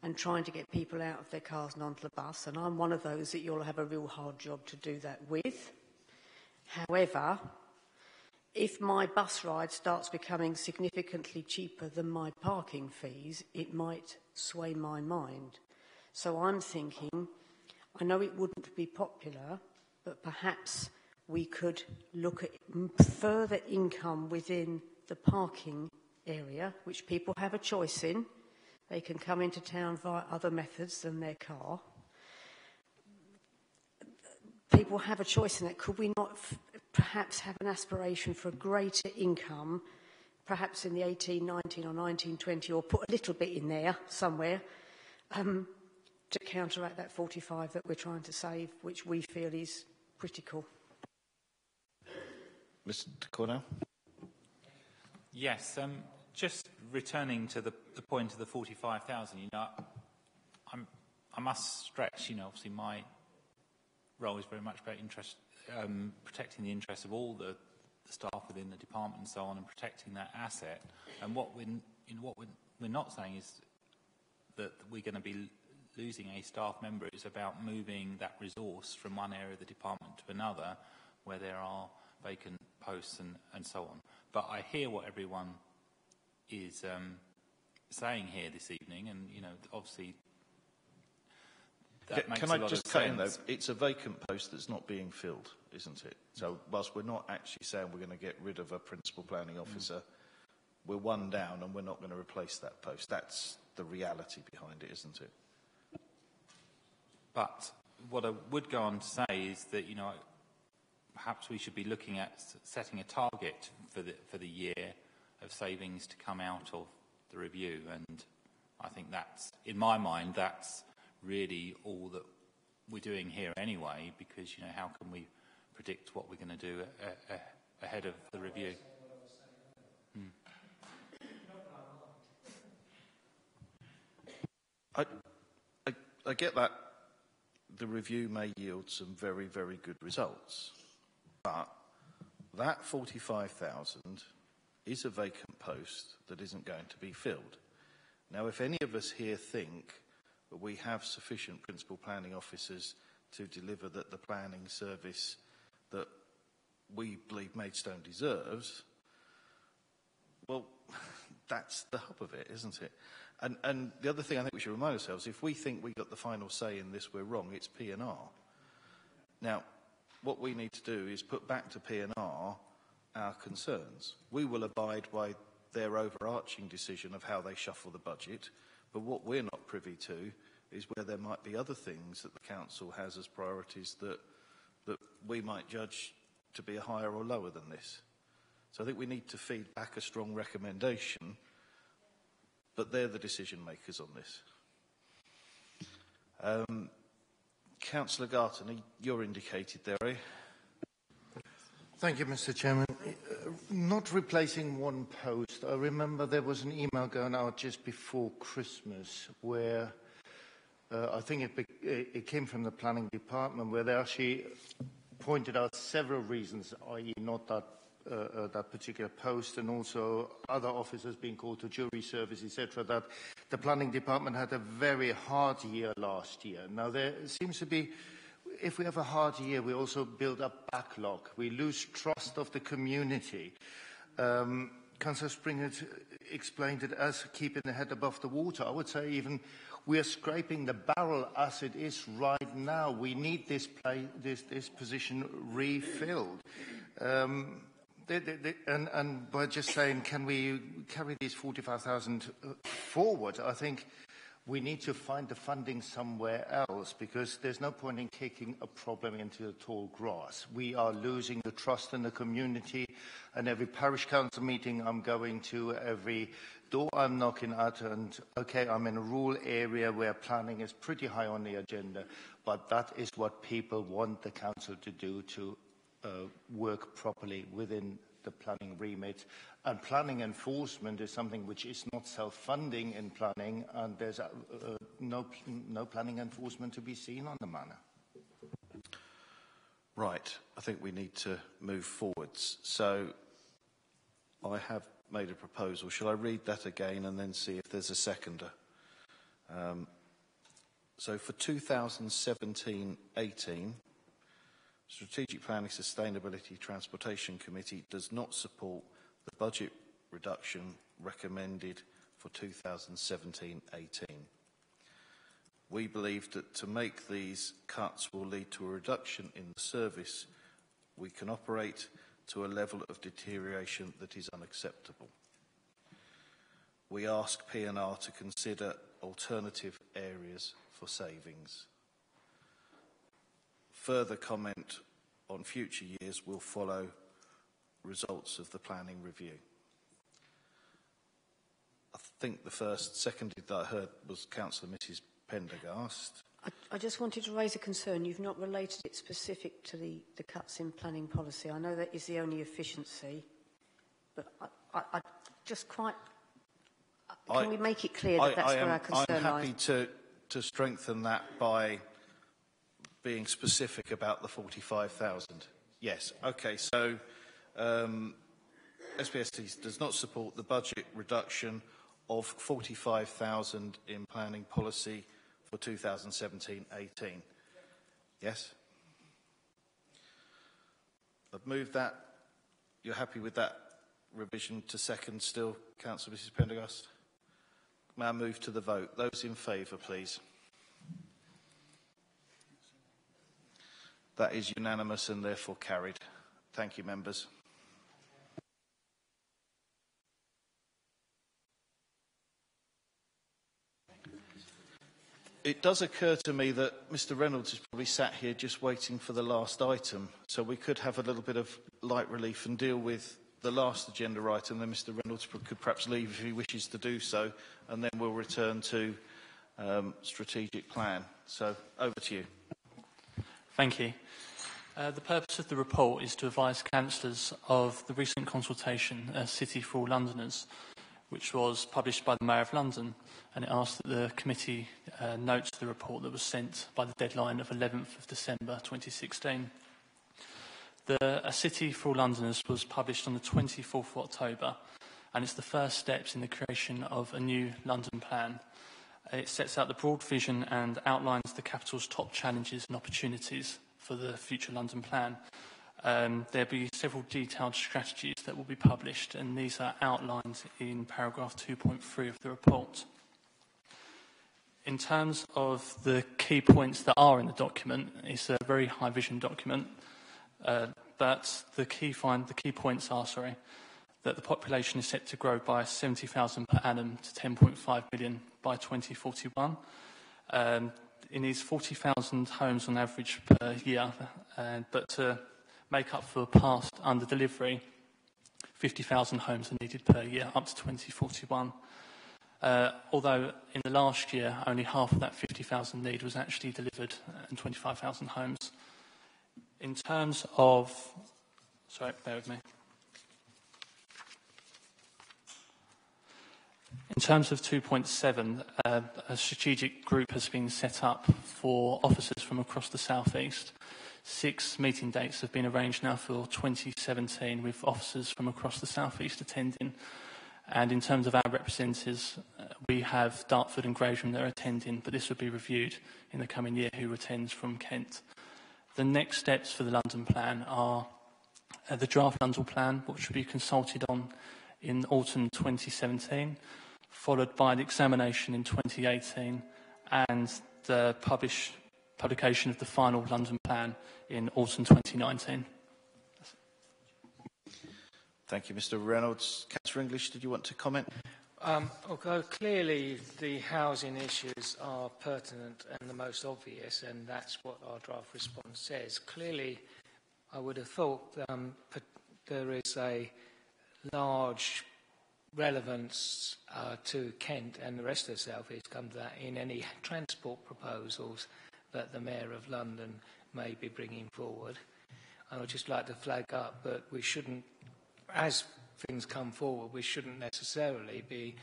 and trying to get people out of their cars and onto the bus. And I'm one of those that you'll have a real hard job to do that with. However, if my bus ride starts becoming significantly cheaper than my parking fees, it might sway my mind. So I'm thinking, I know it wouldn't be popular, but perhaps we could look at further income within the parking area, which people have a choice in. They can come into town via other methods than their car. People have a choice in that. Could we not perhaps have an aspiration for a greater income, perhaps in the 18, 19 or 19, 20, or put a little bit in there somewhere to counteract that 45 that we're trying to save, which we feel is critical?
Mr Cornell?
Yes, just returning to the point of the 45,000, you know, I must stretch, you know, obviously my role is very much about protecting the interests of all the staff within the department and so on, and protecting that asset. And what we're not saying is that we're going to be losing a staff member. It's about moving that resource from one area of the department to another where there are vacant posts and so on. But I hear what everyone is saying here this evening, and you know, obviously that makes a lot of sense. Can I just cut in though?
It's a vacant post that's not being filled, isn't it? So whilst we're not actually saying we're going to get rid of a principal planning officer, we're one down and we're not going to replace that post. That's the reality behind it, isn't it?
But what I would go on to say is that, you know, perhaps we should be looking at setting a target for the year of savings to come out of the review, and I think that's, in my mind, that's really all that we're doing here anyway, because, you know, how can we predict what we're going to do ahead of the review?
I get that the review may yield some very, very good results, but that 45,000 is a vacant post that isn't going to be filled. Now, if any of us here think that we have sufficient principal planning officers to deliver the planning service that we believe Maidstone deserves, well, that's the hub of it, isn't it? And the other thing I think we should remind ourselves, if we think we got the final say in this, we're wrong, it's P&R. Now, what we need to do is put back to P&R our concerns. We will abide by their overarching decision of how they shuffle the budget, but what we're not privy to is where there might be other things that the council has as priorities that we might judge to be higher or lower than this. So I think we need to feed back a strong recommendation, but they're the decision makers on this. Councillor Garton, you're indicated there, eh?
Thank you, Mr. Chairman. Not replacing one post, I remember there was an email going out just before Christmas where I think it came from the planning department, where they actually pointed out several reasons, i.e. not that particular post, and also other officers being called to jury service, etc., that the planning department had a very hard year last year. Now, there seems to be, if we have a hard year, we also build up backlog. We lose trust of the community. Councillor Springer explained it as keeping the head above the water. I would say even we are scraping the barrel as it is right now. We need this position refilled. And by just saying, can we carry these 45,000 forward, I think we need to find the funding somewhere else, because there's no point in kicking a problem into the tall grass. We are losing the trust in the community, and every parish council meeting I'm going to, every door I'm knocking at, and okay, I'm in a rural area where planning is pretty high on the agenda, but that is what people want the council to do, to work properly within the planning remit. And planning enforcement is something which is not self-funding in planning, and there's no planning enforcement to be seen on the manor.
Right, I think we need to move forwards. So I have made a proposal. Shall I read that again and then see if there's a seconder? So for 2017-18, Strategic Planning, Sustainability, Transportation Committee does not support the budget reduction recommended for 2017-18. We believe that to make these cuts will lead to a reduction in the service we can operate to a level of deterioration that is unacceptable. We ask P&R to consider alternative areas for savings. Further comment on future years will follow results of the planning review. I think the first seconded that I heard was Councillor Mrs Pendergast.
I just wanted to raise a concern. You've not related it specific to the cuts in planning policy. I know that is the only efficiency, but I just quite... Can we make it clear that that's where our concern lies?
I'm happy to strengthen that by being specific about the 45,000. Yes, okay, so SPST does not support the budget reduction of 45,000 in planning policy for 2017-18. Yes? I've moved that. You're happy with that revision to second still, Councillor Mrs Pendergast? May I move to the vote? Those in favour, please. That is unanimous and therefore carried. Thank you, members. It does occur to me that Mr Reynolds is probably sat here just waiting for the last item, so we could have a little bit of light relief and deal with the last agenda item, then Mr Reynolds could perhaps leave if he wishes to do so, and then we'll return to strategic plan. So, over to you.
Thank you. The purpose of the report is to advise councillors of the recent consultation, City for All Londoners, which was published by the Mayor of London, and it asked that the committee note the report that was sent by the deadline of 11th of December 2016. A City for All Londoners was published on the 24th of October, and it's the first steps in the creation of a new London plan. It sets out the broad vision and outlines the capital's top challenges and opportunities for the future London plan. There'll be several detailed strategies that will be published, and these are outlined in paragraph 2.3 of the report. In terms of the key points that are in the document, it's a very high vision document, but the key points are, that the population is set to grow by 70,000 per annum to 10.5 million by 2041. It needs 40,000 homes on average per year, but to make up for past under delivery, 50,000 homes are needed per year up to 2041. Although in the last year, only half of that 50,000 need was actually delivered, and 25,000 homes. In terms of, sorry, bear with me. In terms of 2.7, a strategic group has been set up for officers from across the South East. 6 meeting dates have been arranged now for 2017 with officers from across the South East attending. And in terms of our representatives, we have Dartford and Gravesham that are attending, but this will be reviewed in the coming year who attends from Kent. The next steps for the London plan are the draft London plan, which will be consulted on in autumn 2017, followed by the examination in 2018 and the publication of the final London plan in autumn 2019.
Thank you, Mr. Reynolds. Councillor English, did you want to comment?
Although clearly the housing issues are pertinent and the most obvious, and that's what our draft response says, clearly I would have thought there is a large relevance to Kent and the rest of the South East come to that in any transport proposals that the Mayor of London may be bringing forward. I would just like to flag up that we shouldn't, as things come forward, we shouldn't necessarily be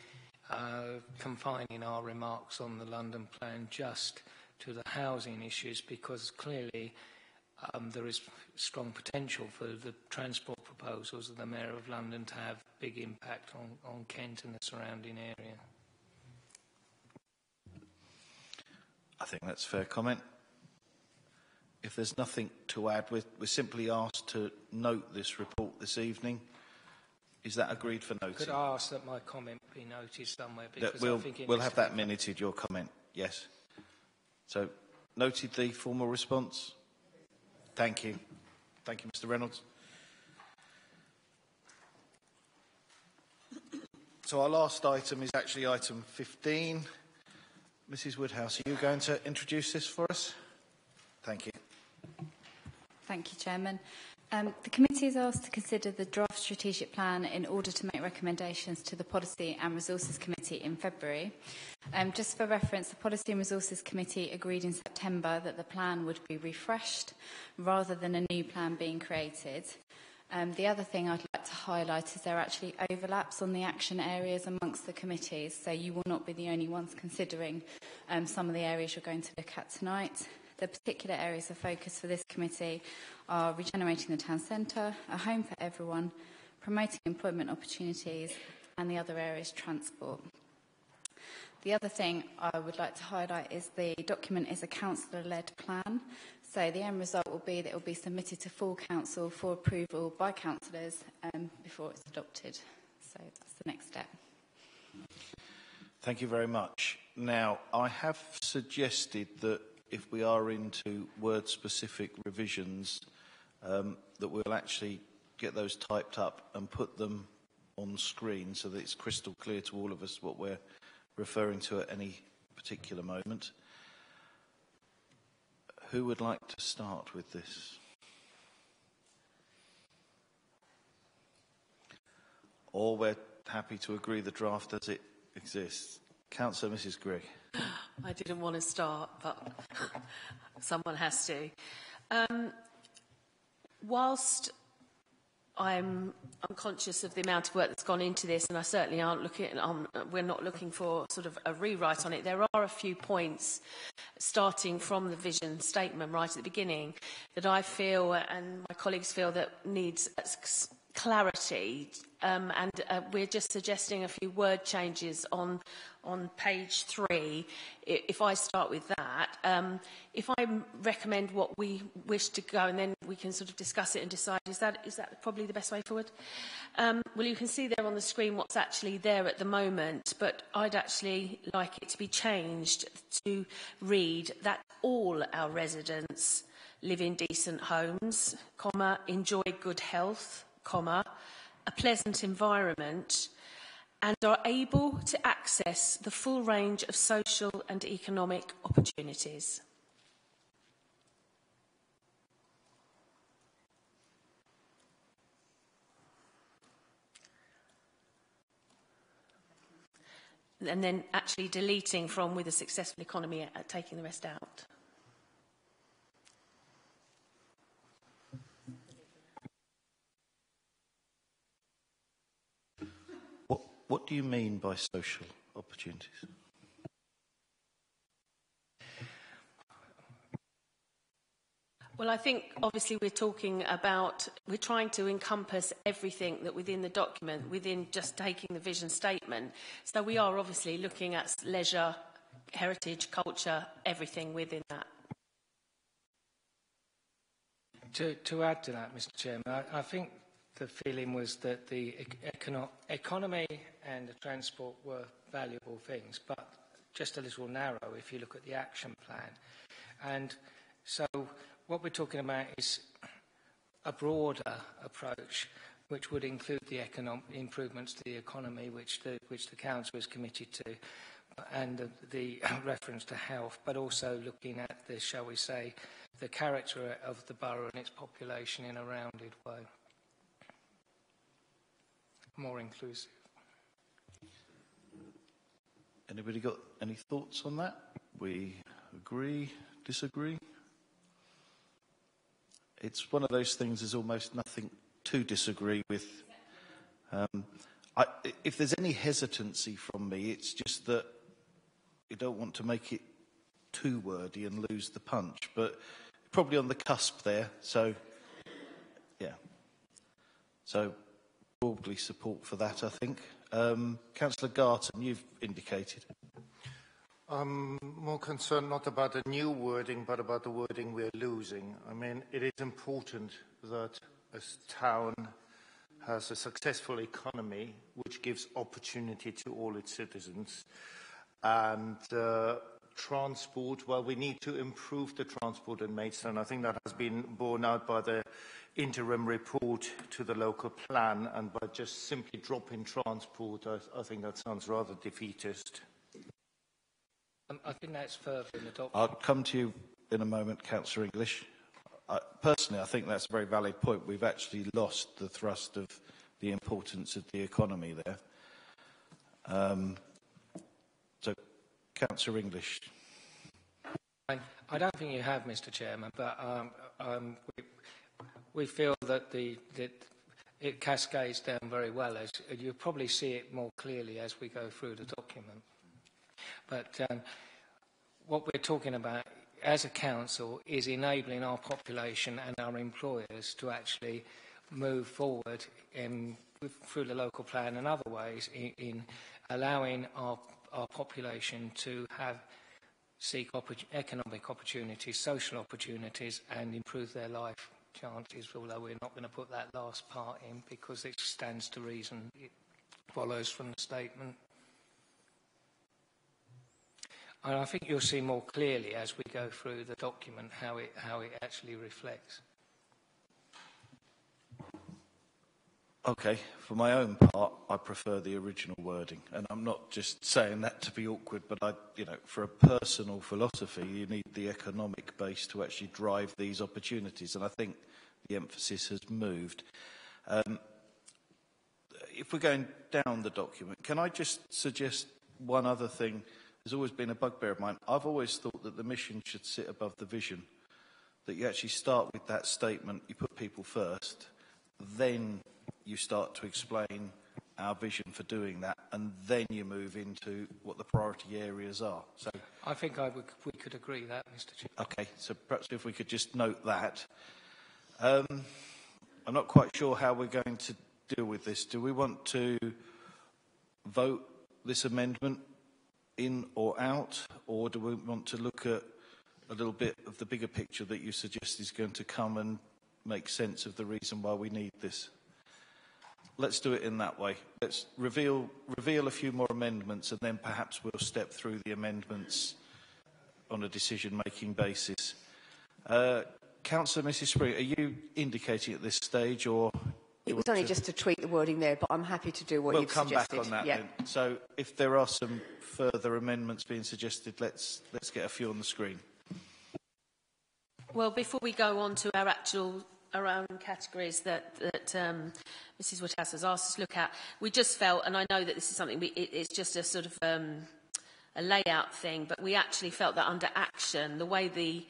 confining our remarks on the London plan just to the housing issues, because clearly there is strong potential for the transport proposals of the Mayor of London to have big impact on Kent and the surrounding area.
I think that's a fair comment. If there's nothing to add, we're simply asked to note this report this evening. Is that agreed for noting?
Could I ask that my comment be noted somewhere? Because
we'll have that minuted, your comment, yes. So, noted the formal response? Thank you. Thank you, Mr. Reynolds. So our last item is actually item 15. Mrs. Woodhouse, are you going to introduce this for us? Thank you.
Thank you, Chairman. The committee is asked to consider the draft strategic plan in order to make recommendations to the Policy and Resources Committee in February. Just for reference, the Policy and Resources Committee agreed in September that the plan would be refreshed rather than a new plan being created. The other thing I'd like to highlight is there are actually overlaps on the action areas amongst the committees, so you will not be the only ones considering some of the areas you're going to look at tonight. The particular areas of focus for this committee are regenerating the town centre, a home for everyone, promoting employment opportunities, and the other area is transport. The other thing I would like to highlight is the document is a councillor-led plan, so the end result will be that it will be submitted to full council for approval by councillors before it's adopted. So that's the next step.
Thank you very much. Now, I have suggested that if we are into word-specific revisions, that we'll actually get those typed up and put them on screen so that it's crystal clear to all of us what we're referring to at any particular moment. Who would like to start with this? Or we're happy to agree the draft as it exists. Councillor Mrs. Grigg.
I didn't want to start, but someone has to. Whilst I'm conscious of the amount of work that's gone into this, and I certainly we're not looking for sort of a rewrite on it, there are a few points, starting from the vision statement right at the beginning, that I feel and my colleagues feel that needs clarity, and we're just suggesting a few word changes on page 3. If I start with that, if I recommend what we wish to go, and then we can sort of discuss it and decide, is that probably the best way forward? Well, you can see there on the screen what's actually there at the moment, but I'd actually like it to be changed to read that all our residents live in decent homes, comma, enjoy good health, comma, a pleasant environment, and are able to access the full range of social and economic opportunities. And then actually deleting from with a successful economy, taking the rest out.
What do you mean by social opportunities?
Well, I think obviously we're trying to encompass everything that within the document, within just taking the vision statement. So we are obviously looking at leisure, heritage, culture, everything within that.
To add to that, Mr. Chairman, I think the feeling was that the economy and the transport were valuable things, but just a little narrow if you look at the action plan. And so what we're talking about is a broader approach, which would include the economic improvements to the economy, which the Council is committed to, and the reference to health, but also looking at the, shall we say, the character of the borough and its population in a rounded way. More inclusive.
Anybody got any thoughts on that? We agree, disagree? It's one of those things, there's almost nothing to disagree with. If there's any hesitancy from me, it's just that you don't want to make it too wordy and lose the punch, but probably on the cusp there, so yeah. So broadly support for that, I think. Councillor Garton, you've indicated.
I'm more concerned not about the new wording, but about the wording we're losing. I mean, it is important that a town has a successful economy which gives opportunity to all its citizens. And transport, well, we need to improve the transport in Maidstone. I think that has been borne out by the interim report to the local plan, and by just simply dropping transport, I think that sounds rather defeatist.
I think that's further in the document.
I'll come to you in a moment, Councillor English. Personally, I think that's a very valid point. We've actually lost the thrust of the importance of the economy there. So, Councillor English.
I don't think you have, Mr. Chairman, but we feel that it cascades down very well. As you'll probably see it more clearly as we go through the document. But what we're talking about as a council is enabling our population and our employers to actually move forward through the local plan and other ways in allowing our population to seek economic opportunities, social opportunities, and improve their life chances, although we're not going to put that last part in because it stands to reason. It follows from the statement. And I think you'll see more clearly as we go through the document how it actually reflects.
Okay, for my own part, I prefer the original wording, and I'm not just saying that to be awkward, but for a personal philosophy, you need the economic base to actually drive these opportunities, and I think the emphasis has moved. If we're going down the document, can I just suggest one other thing? There's always been a bugbear of mine. I've always thought that the mission should sit above the vision, that you actually start with that statement, you put people first, then you start to explain our vision for doing that, and then you move into what the priority areas are. So
I think we could agree that, Mr. Chair.
Okay, so perhaps if we could just note that. I'm not quite sure how we're going to deal with this. Do we want to vote this amendment in or out, or do we want to look at a little bit of the bigger picture that you suggest is going to come and make sense of the reason why we need this? Let's do it in that way. Let's reveal a few more amendments, and then perhaps we'll step through the amendments on a decision-making basis. Councillor Mrs. Spring, are you indicating at this stage, or...
It was only just to tweak the wording there, but I'm happy to do what you've suggested.
We'll come back on that then. So if there are some further amendments being suggested, let's get a few on the screen.
Well, before we go on to our own categories that Mrs. Woodhouse has asked us to look at, we just felt, and I know that this is something, it's just a sort of a layout thing, but we actually felt that under action, the way the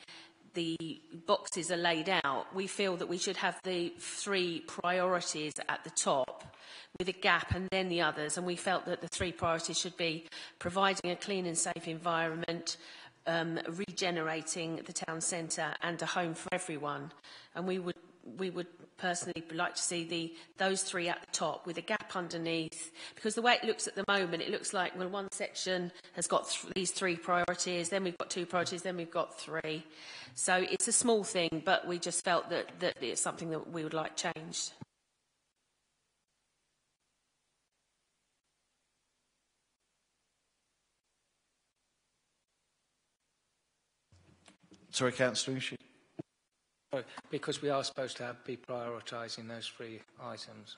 boxes are laid out, we feel that we should have the 3 priorities at the top with a gap and then the others. And we felt that the 3 priorities should be providing a clean and safe environment, regenerating the town centre, and a home for everyone. And we would personally like to see those 3 at the top with a gap underneath, because the way it looks at the moment, it looks like, well, one section has got these 3 priorities, then we've got 2 priorities, then we've got 3. So it's a small thing, but we just felt that it's something that we would like changed.
Sorry, Councillor.
Because we are supposed to be prioritising those 3 items.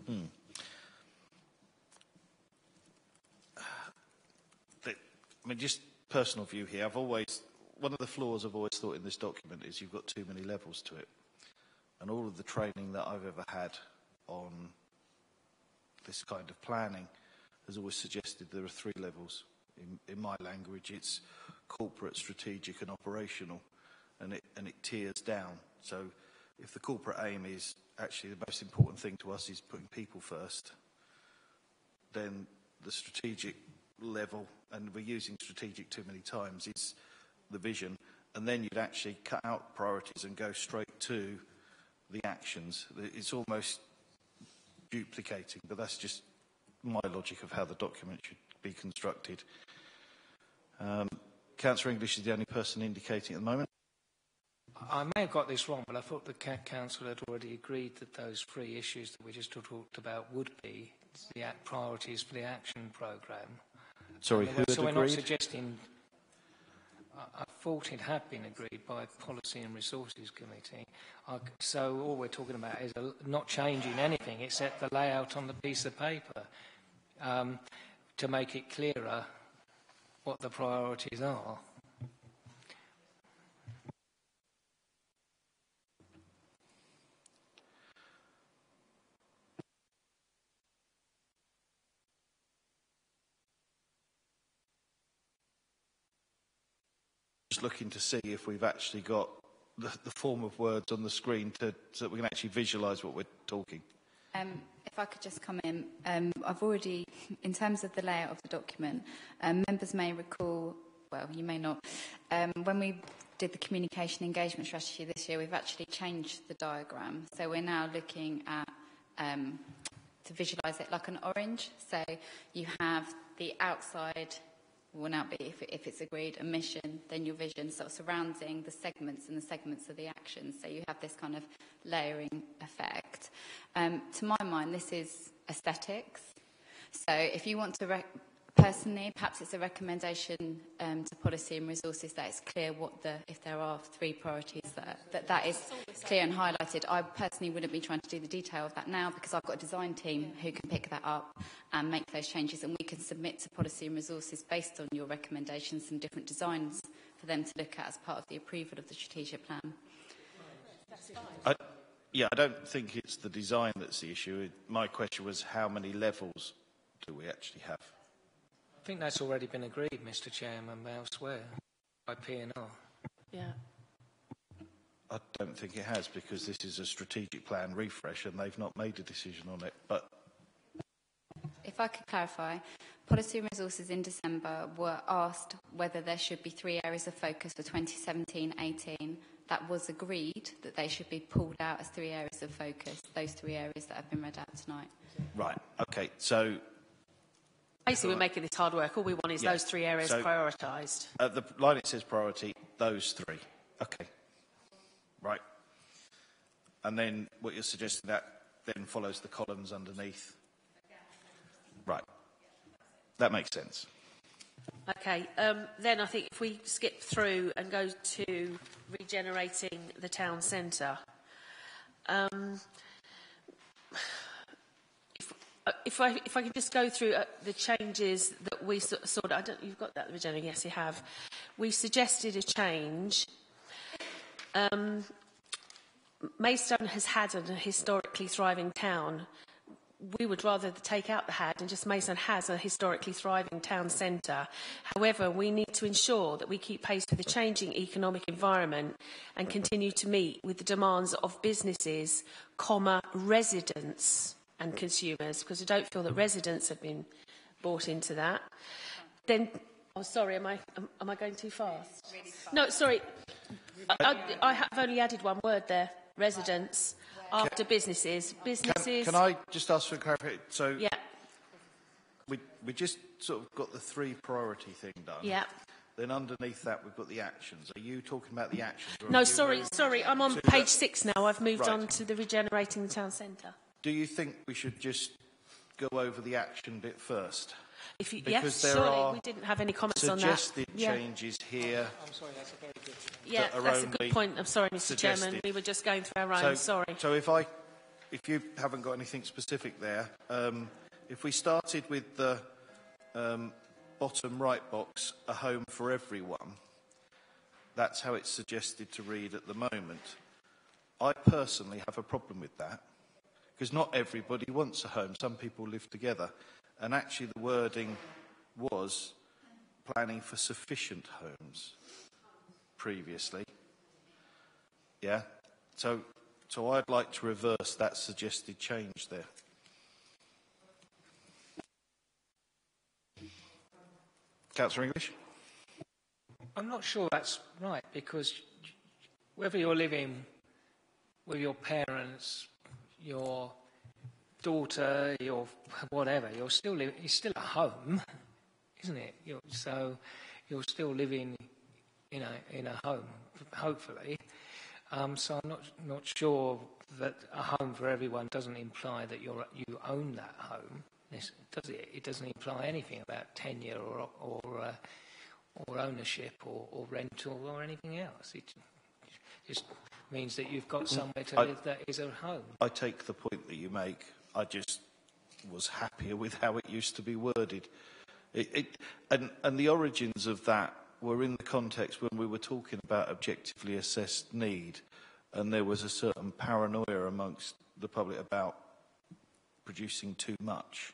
I mean, just personal view here. One of the flaws I've always thought in this document is you've got too many levels to it. And all of the training that I've ever had on this kind of planning has always suggested there are 3 levels. In my language, it's corporate, strategic and operational, and it tiers down. So if the corporate aim is actually the most important thing to us is putting people first, then the strategic level, and we're using strategic too many times, is the vision, and then you'd actually cut out priorities and go straight to the actions. It's almost duplicating, but that's just my logic of how the document should be constructed. Councillor English is the only person indicating at the moment.
I may have got this wrong, but I thought the Council had already agreed that those 3 issues that we just talked about would be the priorities for the action programme.
Sorry, who had agreed?
So we're not suggesting... I thought it had been agreed by Policy and Resources Committee. So all we're talking about is not changing anything except the layout on the piece of paper to make it clearer what the priorities are.
Looking to see if we've actually got the form of words on the screen so that we can actually visualise what we're talking.
If I could just come in, I've already, in terms of the layout of the document, members may recall, well, you may not, when we did the communication engagement strategy this year, we've actually changed the diagram. So we're now looking at, to visualise it like an orange. So you have the outside will now be, if it's agreed, a mission, then your vision, sort of surrounding the segments and the segments of the actions. So you have this kind of layering effect. To my mind, this is aesthetics. So if you want to, personally, perhaps it's a recommendation to Policy and Resources that it's clear what if there are 3 priorities, that is clear and highlighted. I personally wouldn't be trying to do the detail of that now because I've got a design team who can pick that up and make those changes, and we can submit to Policy and Resources based on your recommendations some different designs for them to look at as part of the approval of the strategic plan.
I don't think it's the design that's the issue. My question was how many levels do we actually have?
I think that's already been agreed, Mr. Chairman, elsewhere by P&R.
Yeah.
I don't think it has, because this is a strategic plan refresh and they've not made a decision on it. But
if I could clarify, Policy and Resources in December were asked whether there should be 3 areas of focus for 2017-18. That was agreed that they should be pulled out as 3 areas of focus, those 3 areas that have been read out tonight.
Right, okay, so...
Basically, we're making this hard work. All we want is those 3 areas prioritised.
The line it says priority, those 3. Okay. Right. And then what you're suggesting, that then follows the columns underneath. Right. That makes sense.
Okay. Then I think if we skip through and go to regenerating the town centre. If I could just go through the changes that we sort of, you've got that, Virginia? Yes, you have. We suggested a change. Maidstone has had a historically thriving town. We would rather take out the had and just Maidstone has a historically thriving town centre. However, we need to ensure that we keep pace with the changing economic environment and continue to meet with the demands of businesses, residents and consumers, because I don't feel that residents have been brought into that. Then, oh, sorry, am I going too fast? Really fast. No, sorry. I have only added one word there, residents, after businesses. Businesses...
Can I just ask for clarification? So,
yeah.
We just sort of got the 3 priority thing done.
Yeah.
Then underneath that, we've got the actions. Are you talking about the actions?
No, sorry, I'm on page 6 now. I've moved on to the regenerating the town centre.
Do you think we should just go over the action bit first?
If you,
Because
yes,
there
surely
are
we didn't have any comments on that.
Suggested changes here.
I'm sorry, that's a very good point.
Yeah, that's a good point. I'm sorry, Mr. Chairman. We were just going through our own. Sorry.
So if you haven't got anything specific there, if we started with the bottom right box, a home for everyone, that's how it's suggested to read at the moment. I personally have a problem with that, because not everybody wants a home. Some people live together. And actually the wording was planning for sufficient homes previously. Yeah? So I'd like to reverse that suggested change there. Councillor English?
I'm not sure that's right, because whether you're living with your parents, your daughter, your whatever, it's still a home, isn't it? So you're still living in a home, hopefully. So I'm not sure that a home for everyone doesn't imply that you own that home, does it? It doesn't imply anything about tenure or ownership or rental or anything else. It just means that you've got somewhere to live that is a home.
I take the point that you make. I just was happier with how it used to be worded. And the origins of that were in the context when we were talking about objectively assessed need, and there was a certain paranoia amongst the public about producing too much.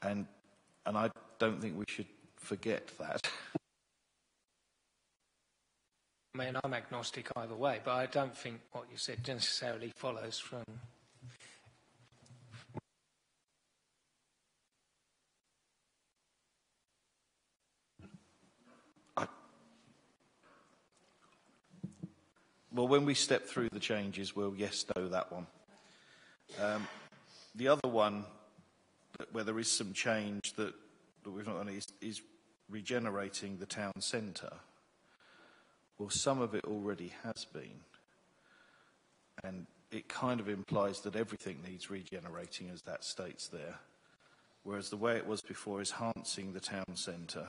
And I don't think we should forget that.
I mean, I'm agnostic either way, but I don't think what you said necessarily follows from...
Well, when we step through the changes, we'll yes-no that one. The other one, where there is some change that we've not done, is regenerating the town centre. Well, some of it already has been. And it kind of implies that everything needs regenerating, as that states there. Whereas the way it was before is enhancing the town centre.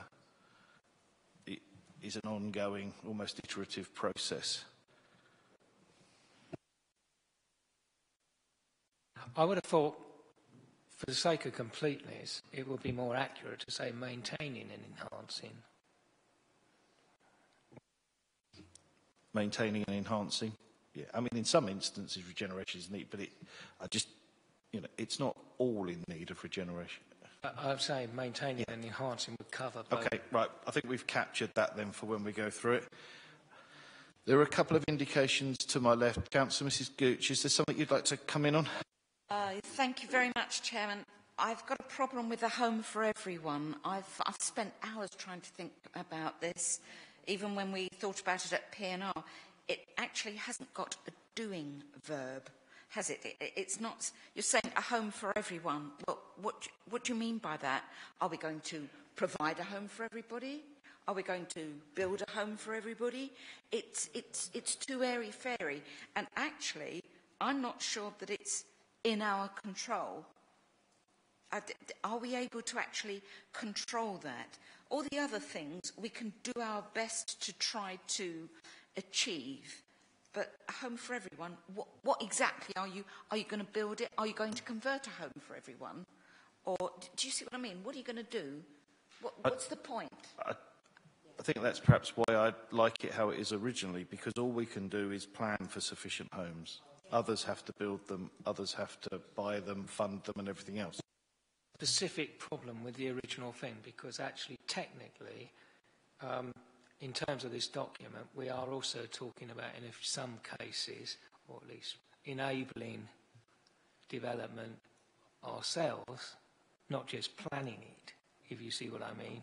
It is an ongoing, almost iterative process.
I would have thought, for the sake of completeness, it would be more accurate to say maintaining and enhancing.
Maintaining and enhancing. Yeah, I mean, in some instances, regeneration is needed, but it's not all in need of regeneration.
I'm saying maintaining and enhancing would cover both.
Okay, right. I think we've captured that then for when we go through it. There are a couple of indications to my left. Councillor Mrs Gooch, is there something you'd like to come in on?
Thank you very much, Chairman. I've got a problem with a home for everyone. I've spent hours trying to think about this. Even when we thought about it at P&R, it actually hasn't got a doing verb, has it? It's not. You're saying a home for everyone. Well, what do you mean by that? Are we going to provide a home for everybody? Are we going to build a home for everybody? It's too airy-fairy. And actually, I'm not sure that it's in our control. Are we able to actually control that? All the other things we can do our best to try to achieve. But a home for everyone, what exactly are you going to build it? Are you going to convert a home for everyone? Or do you see what I mean? What are you going to do? What's the point?
I think that's perhaps why I like it how it is originally, because all we can do is plan for sufficient homes. Others have to build them, others have to buy them, fund them and everything else.
Specific problem with the original thing, because actually technically in terms of this document we are also talking about, in some cases, or at least enabling development ourselves, not just planning it, if you see what I mean,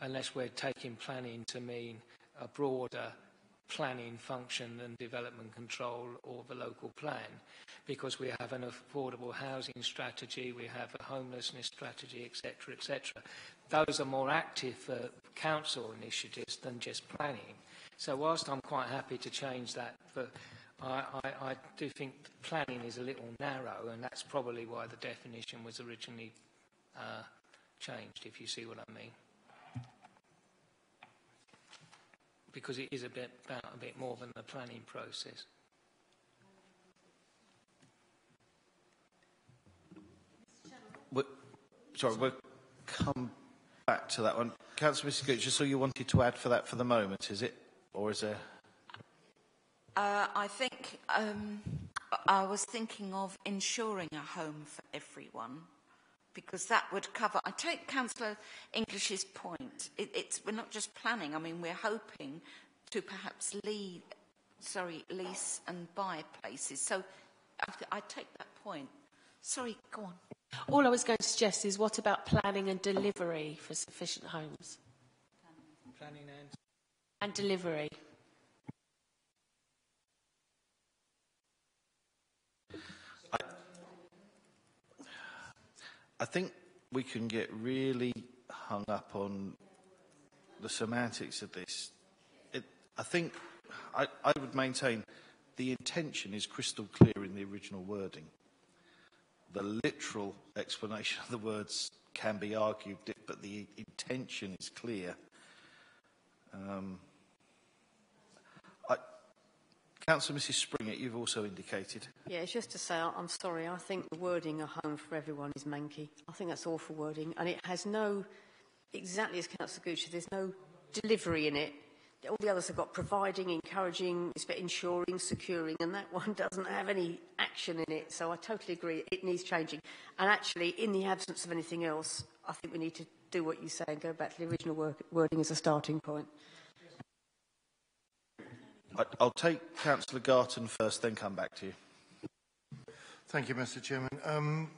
unless we're taking planning to mean a broader planning function than development control or the local plan, because we have an affordable housing strategy, we have a homelessness strategy, etc., etc. Those are more active council initiatives than just planning. So whilst I'm quite happy to change that for I do think planning is a little narrow, and that's probably why the definition was originally changed, if you see what I mean. Because it is about a bit more than the planning process.
We'll come back to that one. Councillor Mrs. Gooch, just so you wanted to add for that for the moment, is it? Or is there...
I think I was thinking of ensuring a home for everyone, because that would cover... I take Councillor English's point. We're not just planning. I mean, we're hoping to perhaps lease and buy places. So I take that point. Sorry, go on.
All I was going to suggest is, what about planning and delivery for sufficient homes?
Planning
and delivery.
I think we can get really hung up on the semantics of this. I think I would maintain the intention is crystal clear in the original wording. The literal explanation of the words can be argued, but the intention is clear. Councillor Mrs. Springett, you've also indicated.
Yeah, it's just to say, I'm sorry, I think the wording "a home for everyone" is manky. I think that's awful wording, and it has no, exactly as Councillor Gooch, there's no delivery in it. All the others have got providing, encouraging, ensuring, securing, and that one doesn't have any action in it. So I totally agree, it needs changing. And actually, in the absence of anything else, I think we need to do what you say and go back to the original wording as a starting point.
I'll take Councillor Garton first, then come back to you.
Thank you, Mr. Chairman.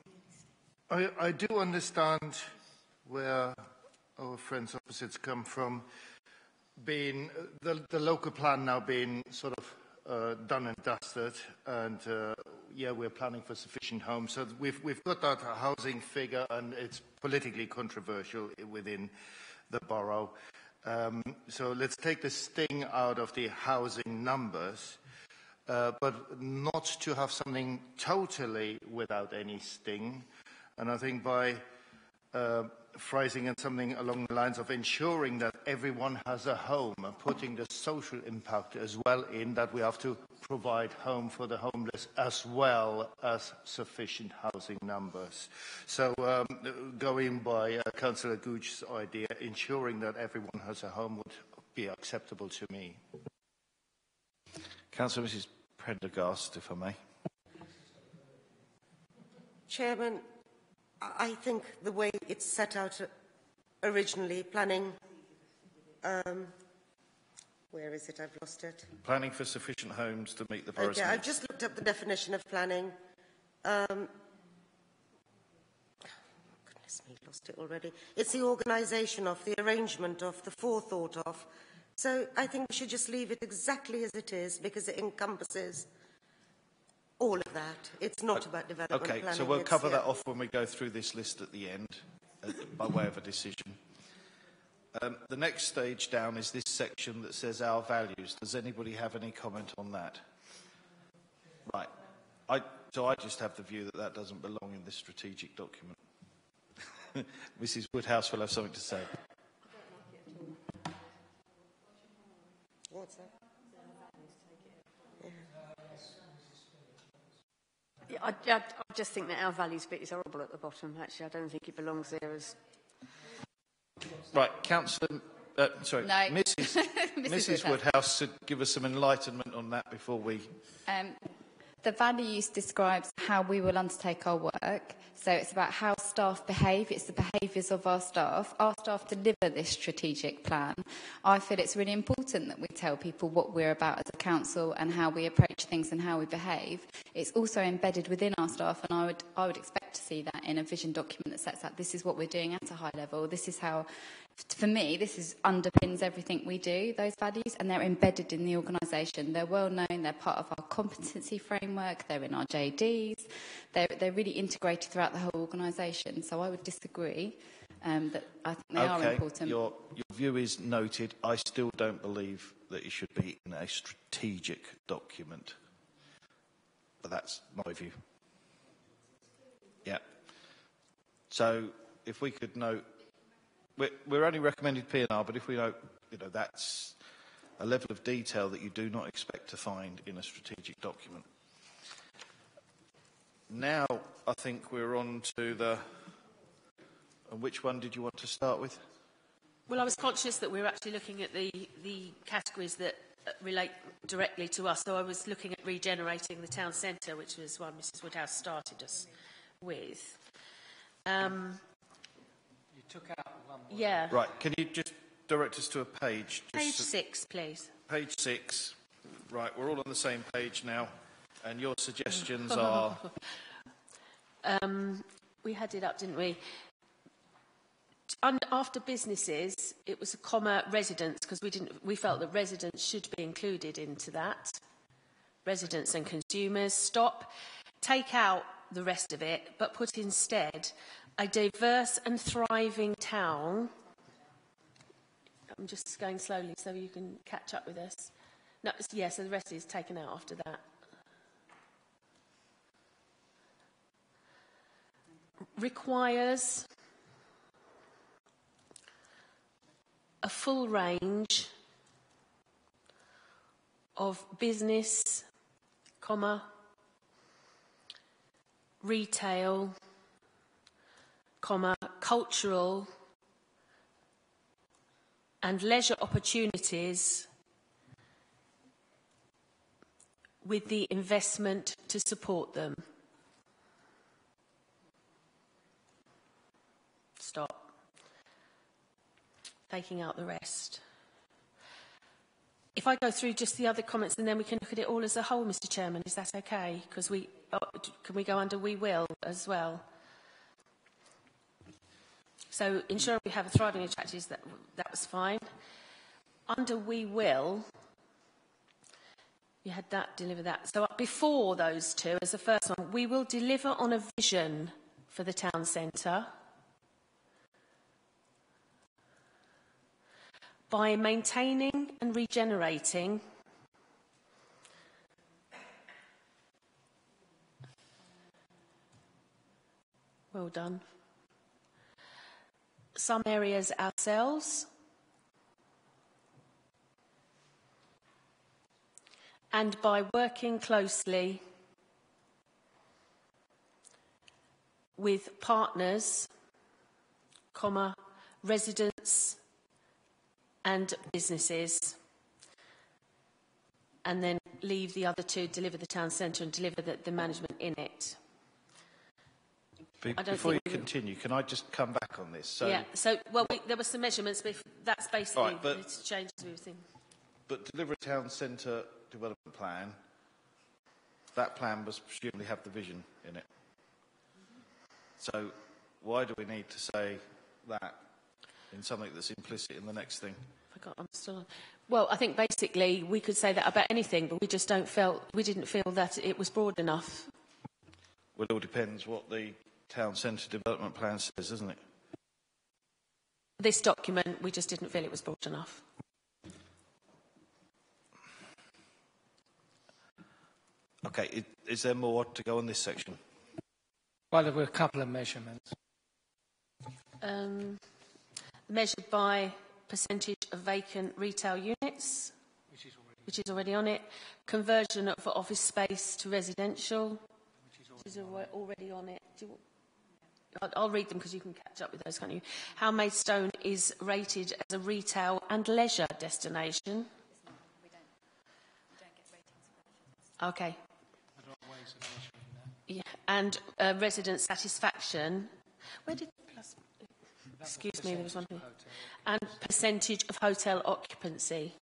I do understand where our friends opposites come from, being the local plan now being sort of done and dusted, and yeah, we're planning for sufficient homes. So we've got that housing figure, and it's politically controversial within the borough. So let's take the sting out of the housing numbers, but not to have something totally without any sting. And I think by phrasing it something along the lines of ensuring that everyone has a home and putting the social impact as well in, that we have to provide home for the homeless as well as sufficient housing numbers. So going by Councillor Gooch's idea, ensuring that everyone has a home would be acceptable to me.
Councillor Mrs. Prendergast, if I may.
Chairman, I think the way it's set out originally, planning, where is it? I've lost it.
Planning for sufficient homes to meet the borough's needs.
I've just looked up the definition of planning. Goodness me, lost it already. It's the organisation of, the arrangement of, the forethought of. So I think we should just leave it exactly as it is, because it encompasses all of that. It's not about development planning.
Okay, so we'll cover that off when we go through this list at the end, by way of a decision. The next stage down is this section that says our values. Does anybody have any comment on that? Right. So I just have the view that that doesn't belong in this strategic document. Mrs. Woodhouse will have something to say.
What's that?
Yeah, I just think that our values bit is horrible at the bottom, actually. I don't think it belongs there as...
Right, Councillor... sorry,
no.
Mrs. Woodhouse should give us some enlightenment on that before we...
The values describes how we will undertake our work. So it's about how staff behave. It's the behaviours of our staff. Our staff deliver this strategic plan. I feel it's really important that we tell people what we're about as a council and how we approach things and how we behave. It's also embedded within our staff, and I would expect to see that in a vision document that sets out this is what we're doing at a high level. This is how, for me, underpins everything we do, those values, and they're embedded in the organisation. They're well known, they're part of our competency framework, they're in our JDs, they're really integrated throughout the whole organisation. So I would disagree that I think they are important.
Your view is noted. I still don't believe that it should be in a strategic document. but that's my view. Yeah. So if we could note, we're only recommending P&R, but if we note, that's a level of detail that you do not expect to find in a strategic document. Now, I think we're on to the... And which one did you want to start with?
Well, I was conscious that we were actually looking at the categories that relate directly to us. So I was looking at regenerating the town centre, which was one Mrs Woodhouse started us with.
You took out one word.
Yeah.
Right, can you just direct us to a page?
Page 6, please.
Page 6. Right, we're all on the same page now. And your suggestions are...
We had it up, didn't we? After businesses, it was a comma residents, because we felt that residents should be included into that. Residents and consumers. Stop. Take out the rest of it, but put instead a diverse and thriving town. I'm just going slowly so you can catch up with us. No, yeah, so the rest is taken out after that. Requires a full range of business, comma, retail, comma, cultural and leisure opportunities with the investment to support them. Stop. Taking out the rest. If I go through just the other comments and then we can look at it all as a whole, Mr Chairman, is that okay? Because can we go under we will as well? So ensuring we have a thriving and attractive, that was fine. Under we will, you had that, deliver that. So before those two, as the first one, we will deliver on a vision for the town centre by maintaining and regenerating well done. Some areas ourselves and by working closely with partners, comma, residents and businesses, and then leave the other two, deliver the town centre and deliver the management in it.
Before you continue, can I just come back on this?
Yeah, so, well, there were some measurements, but that's basically
right,
the changes we were seeing.
But deliver a town centre development plan, that plan must presumably have the vision in it. So why do we need to say that in something that's implicit in the next thing?
I'm still on. Well, I think basically we could say that about anything, but we just didn't feel that it was broad enough.
Well, it all depends what the town centre development plan says, doesn't it?
This document, we just didn't feel it was broad enough.
Okay, is there more to go on this section?
Well, there were a couple of measurements.
Measured by percentage of vacant retail units, which is already on it. Conversion of office space to residential, which is already on it. I'll read them because you can catch up with those, can't you? How Maidstone is rated as a retail and leisure destination. We don't get ratings. Okay. Yeah, and resident satisfaction. Where did plus? Excuse me, there was one here. And percentage of hotel occupancy.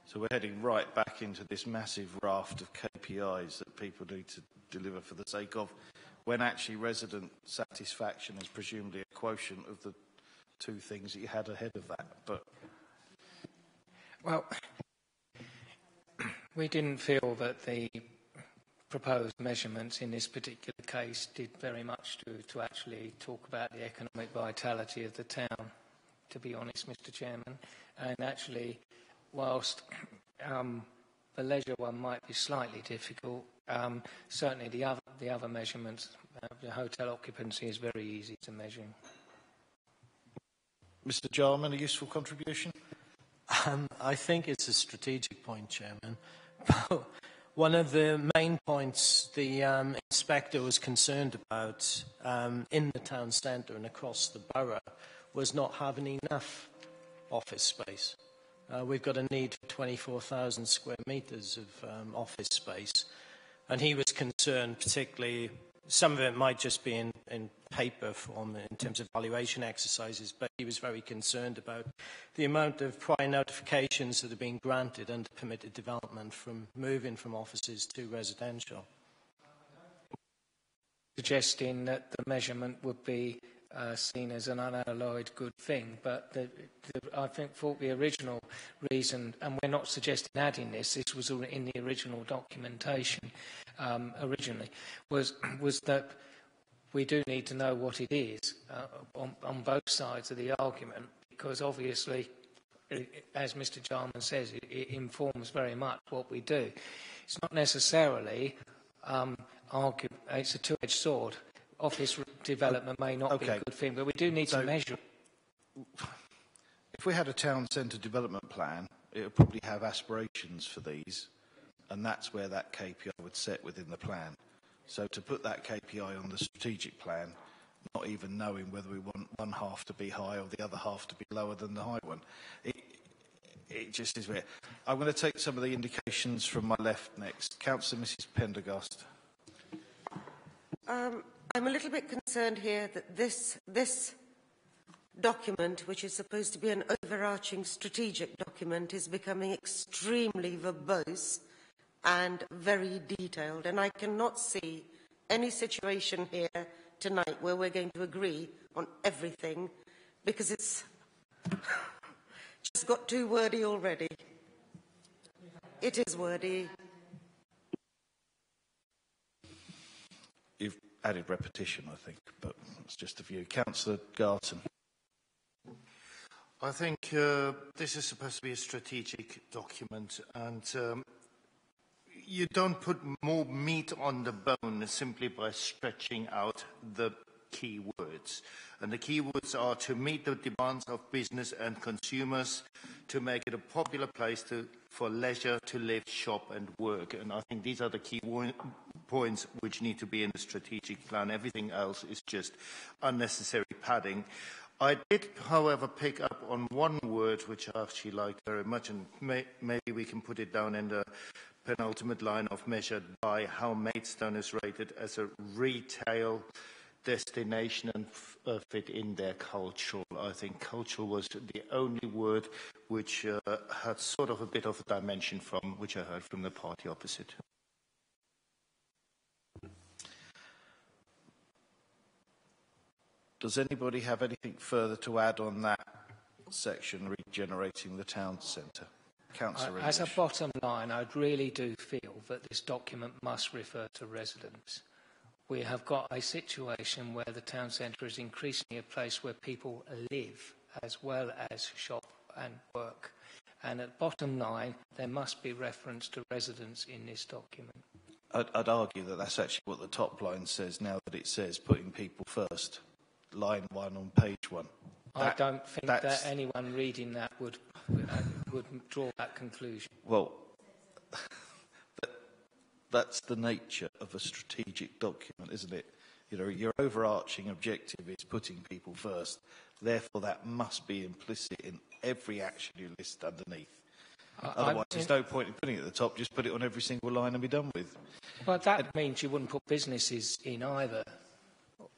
So we're heading right back into this massive raft of KPIs that people need to deliver for the sake of, when actually resident satisfaction is presumably a quotient of the two things that you had ahead of that. But
well, we didn't feel that the proposed measurements in this particular case did very much to actually talk about the economic vitality of the town, to be honest, Mr Chairman. And actually, whilst The leisure one might be slightly difficult. Certainly the other measurements, the hotel occupancy is very easy to measure.
Mr. Jarman, a useful contribution?
I think it's a strategic point, Chairman. One of the main points the inspector was concerned about in the town centre and across the borough was not having enough office space. We've got a need for 24,000 square metres of office space. And he was concerned particularly, some of it might just be in paper form in terms of valuation exercises, but he was very concerned about the amount of prior notifications that have been granted under permitted development from moving from offices to residential.
Suggesting that the measurement would be seen as an unalloyed good thing, but I thought the original reason, and we're not suggesting adding this was in the original documentation originally, was that we do need to know what it is on both sides of the argument, because obviously, as Mr. Jarman says, it informs very much what we do. It's not necessarily it's a two-edged sword. Office development may not be a good thing, but we do need to measure.
If we had a town centre development plan, it would probably have aspirations for these, and that's where that KPI would set within the plan. So to put that KPI on the strategic plan, not even knowing whether we want one half to be high or the other half to be lower than the high one, it just is weird. I'm going to take some of the indications from my left next. Councillor Mrs. Pendergast.
I'm a little bit concerned here that this document, which is supposed to be an overarching strategic document, is becoming extremely verbose and very detailed. And I cannot see any situation here tonight where we're going to agree on everything, because it's just got too wordy already. It is wordy.
You've added repetition, I think, but it's just a view. Councillor Garton.
I think this is supposed to be a strategic document, and you don't put more meat on the bone simply by stretching out the key words. And the key words are to meet the demands of business and consumers, to make it a popular place for leisure, to live, shop and work. And I think these are the key points which need to be in the strategic plan. Everything else is just unnecessary padding. I did, however, pick up on one word which I actually like very much, and maybe we can put it down in the penultimate line of measured by how Maidstone is rated as a retail destination and fit in their cultural. I think cultural was the only word which had sort of a bit of a dimension from which I heard from the party opposite.
Does anybody have anything further to add on that section, regenerating the town centre? Councillor
As a bottom line, I really do feel that this document must refer to residents. We have got a situation where the town centre is increasingly a place where people live as well as shop and work. And at bottom line, there must be reference to residents in this document.
I'd argue that that's actually what the top line says now, that it says putting people first. Line 1 on page 1.
I don't think that anyone reading that would draw that conclusion.
Well, that's the nature of a strategic document, isn't it? You know, your overarching objective is putting people first. Therefore, that must be implicit in every action you list underneath. Otherwise, there's no point in putting it at the top. Just put it on every single line and be done with.
But that means you wouldn't put businesses in either,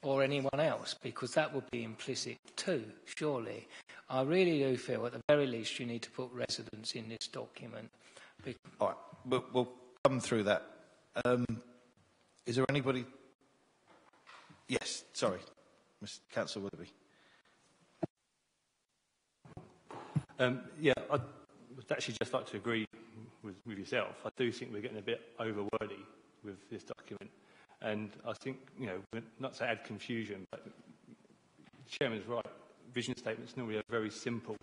or anyone else, because that would be implicit too, surely. I really do feel at the very least you need to put residents in this document.
All right, we'll come through that. Is there anybody? Yes, sorry, Mr. Councillor Willoughby.
Yeah, I would actually just like to agree with yourself. I do think we're getting a bit over-wordy with this document. And I think, you know, not to add confusion, but the Chairman's right. Vision statement's normally a very simple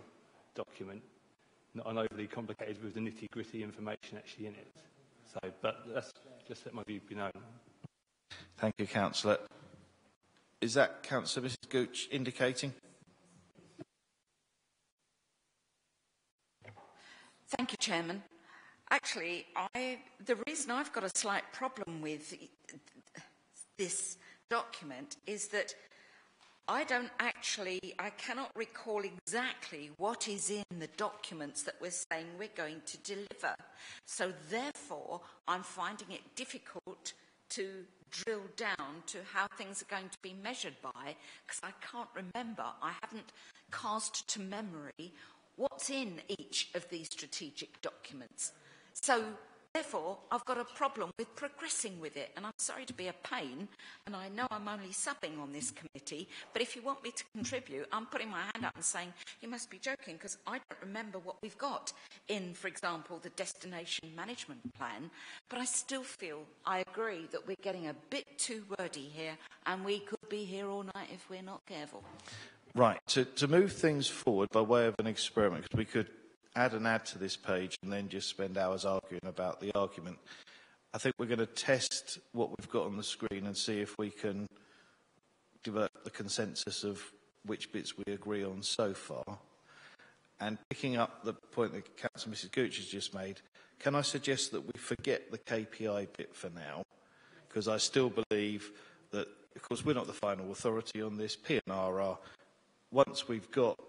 document. not overly complicated with the nitty-gritty information actually in it. So, but that's just let my view be known.
Thank you, Councillor. Is that Councillor Mrs Gooch indicating?
Thank you, Chairman. Actually, the reason I've got a slight problem with this document is that I cannot recall exactly what is in the documents that we're saying we're going to deliver. So therefore, I'm finding it difficult to drill down to how things are going to be measured by, because I can't remember, I haven't cast to memory what's in each of these strategic documents. So therefore, I've got a problem with progressing with it, and I'm sorry to be a pain, and I know I'm only subbing on this committee, but if you want me to contribute, I'm putting my hand up and saying, you must be joking, because I don't remember what we've got in, for example, the Destination Management Plan, but I still feel, I agree, that we're getting a bit too wordy here, and we could be here all night if we're not careful.
Right, to move things forward by way of an experiment, because we could add to this page and then just spend hours arguing about the argument. I think we're going to test what we've got on the screen and see if we can develop the consensus of which bits we agree on so far. And picking up the point that Councillor Mrs Gooch has just made, can I suggest that we forget the KPI bit for now? Because I still believe that, of course, we're not the final authority on this, P&R are. Once we've got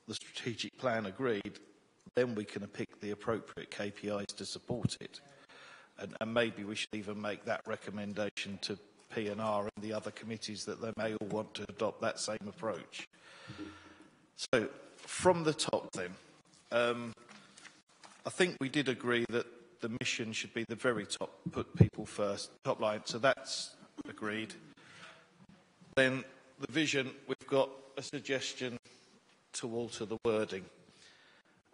the strategic plan agreed, then we can pick the appropriate KPIs to support it. And maybe we should even make that recommendation to P&R and the other committees that they may all want to adopt that same approach. So, from the top then, I think we did agree that the mission should be the very top, put people first, top line, so that's agreed. Then the vision, we've got a suggestion to alter the wording.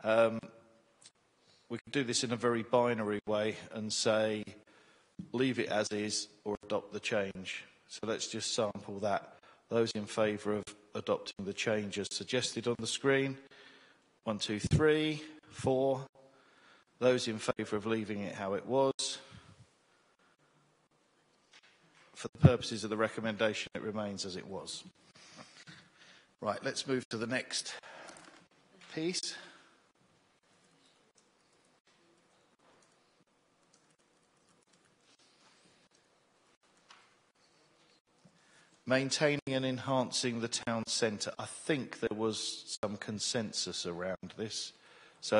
We can do this in a very binary way and say, leave it as is or adopt the change. So let's just sample that. Those in favour of adopting the change as suggested on the screen. 1, 2, 3, 4. Those in favour of leaving it how it was. For the purposes of the recommendation, it remains as it was. Right, let's move to the next piece. Maintaining and enhancing the town centre. I think there was some consensus around this. So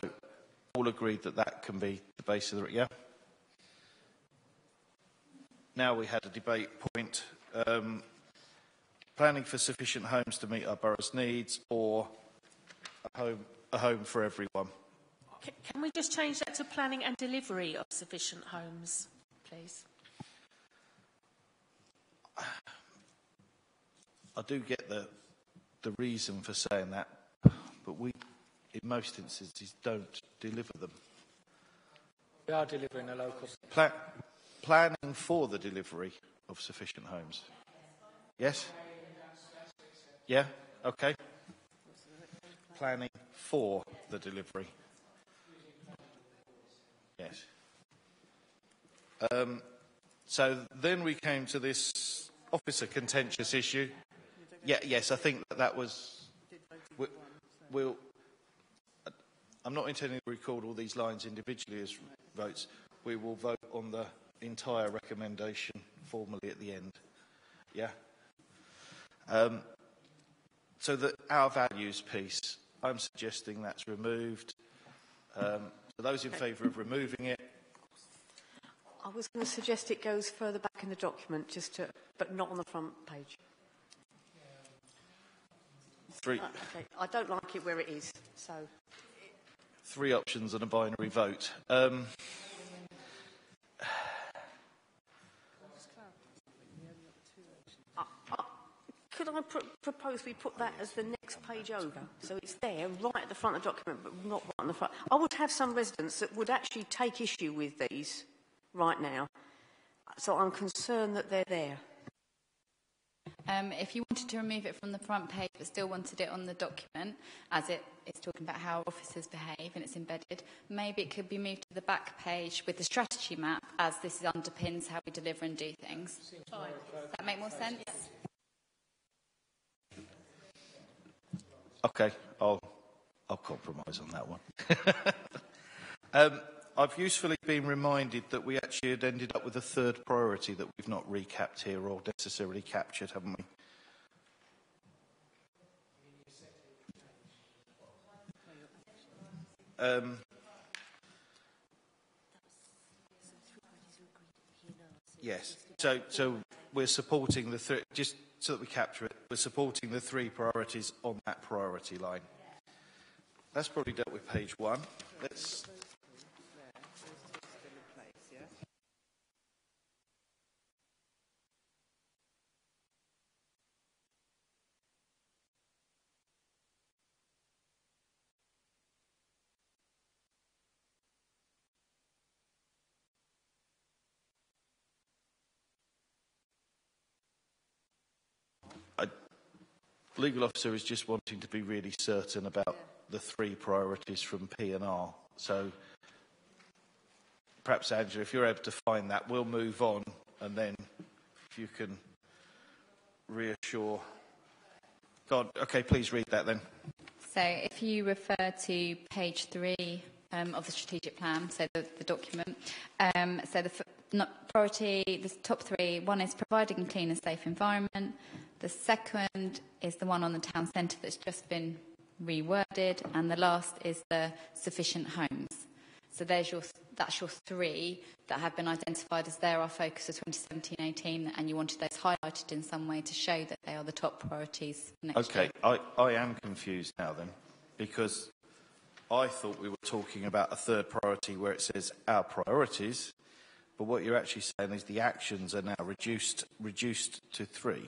all agreed that that can be the base of the... Yeah? Now we had a debate point. Planning for sufficient homes to meet our borough's needs, or a home for everyone.
Can we just change that to planning and delivery of sufficient homes, please?
I do get the reason for saying that, but we, in most instances, don't deliver them.
We are delivering a local...
Planning for the delivery of sufficient homes. Yes? Yeah? Okay. Planning for the delivery. Yes. So then we came to this officer contentious issue. Yeah, yes, I think that was... I'm not intending to record all these lines individually as votes. We will vote on the entire recommendation formally at the end. Yeah? So our values piece, I'm suggesting that's removed. So those in favour of removing it?
I was going to suggest it goes further back in the document, but not on the front page.
3.
Okay. I don't like it where it is, so...
3 options and a binary vote.
Could I propose we put that as the next page over? So it's there, right at the front of the document, but not right on the front. I would have some residents that would actually take issue with these right now. So I'm concerned that they're there.
If you wanted to remove it from the front page but still wanted it on the document, as it is talking about how officers behave and it's embedded, maybe it could be moved to the back page with the strategy map, as this underpins how we deliver and do things. Does that make more sense?
Okay, I'll compromise on that one. I've usefully been reminded that we actually had ended up with a third priority that we've not recapped here or necessarily captured, haven't we? Yes. So we're supporting the three, just so that we capture it, we're supporting the three priorities on that priority line. That's probably dealt with page one. Let's... Legal officer is just wanting to be really certain about the three priorities from P&R. So perhaps, Angela, if you're able to find that, we'll move on, and then if you can reassure. God, okay, please read that then.
So if you refer to page 3 of the strategic plan, so the document, so the priority, the top three, one is providing a clean and safe environment. The second is the one on the town centre that's just been reworded, and the last is the sufficient homes. So that's your three that have been identified as they're our focus of 2017-18, and you wanted those highlighted in some way to show that they are the top priorities next year.
Okay, I am confused now then, because I thought we were talking about a third priority where it says our priorities, but what you're actually saying is the actions are now reduced to three.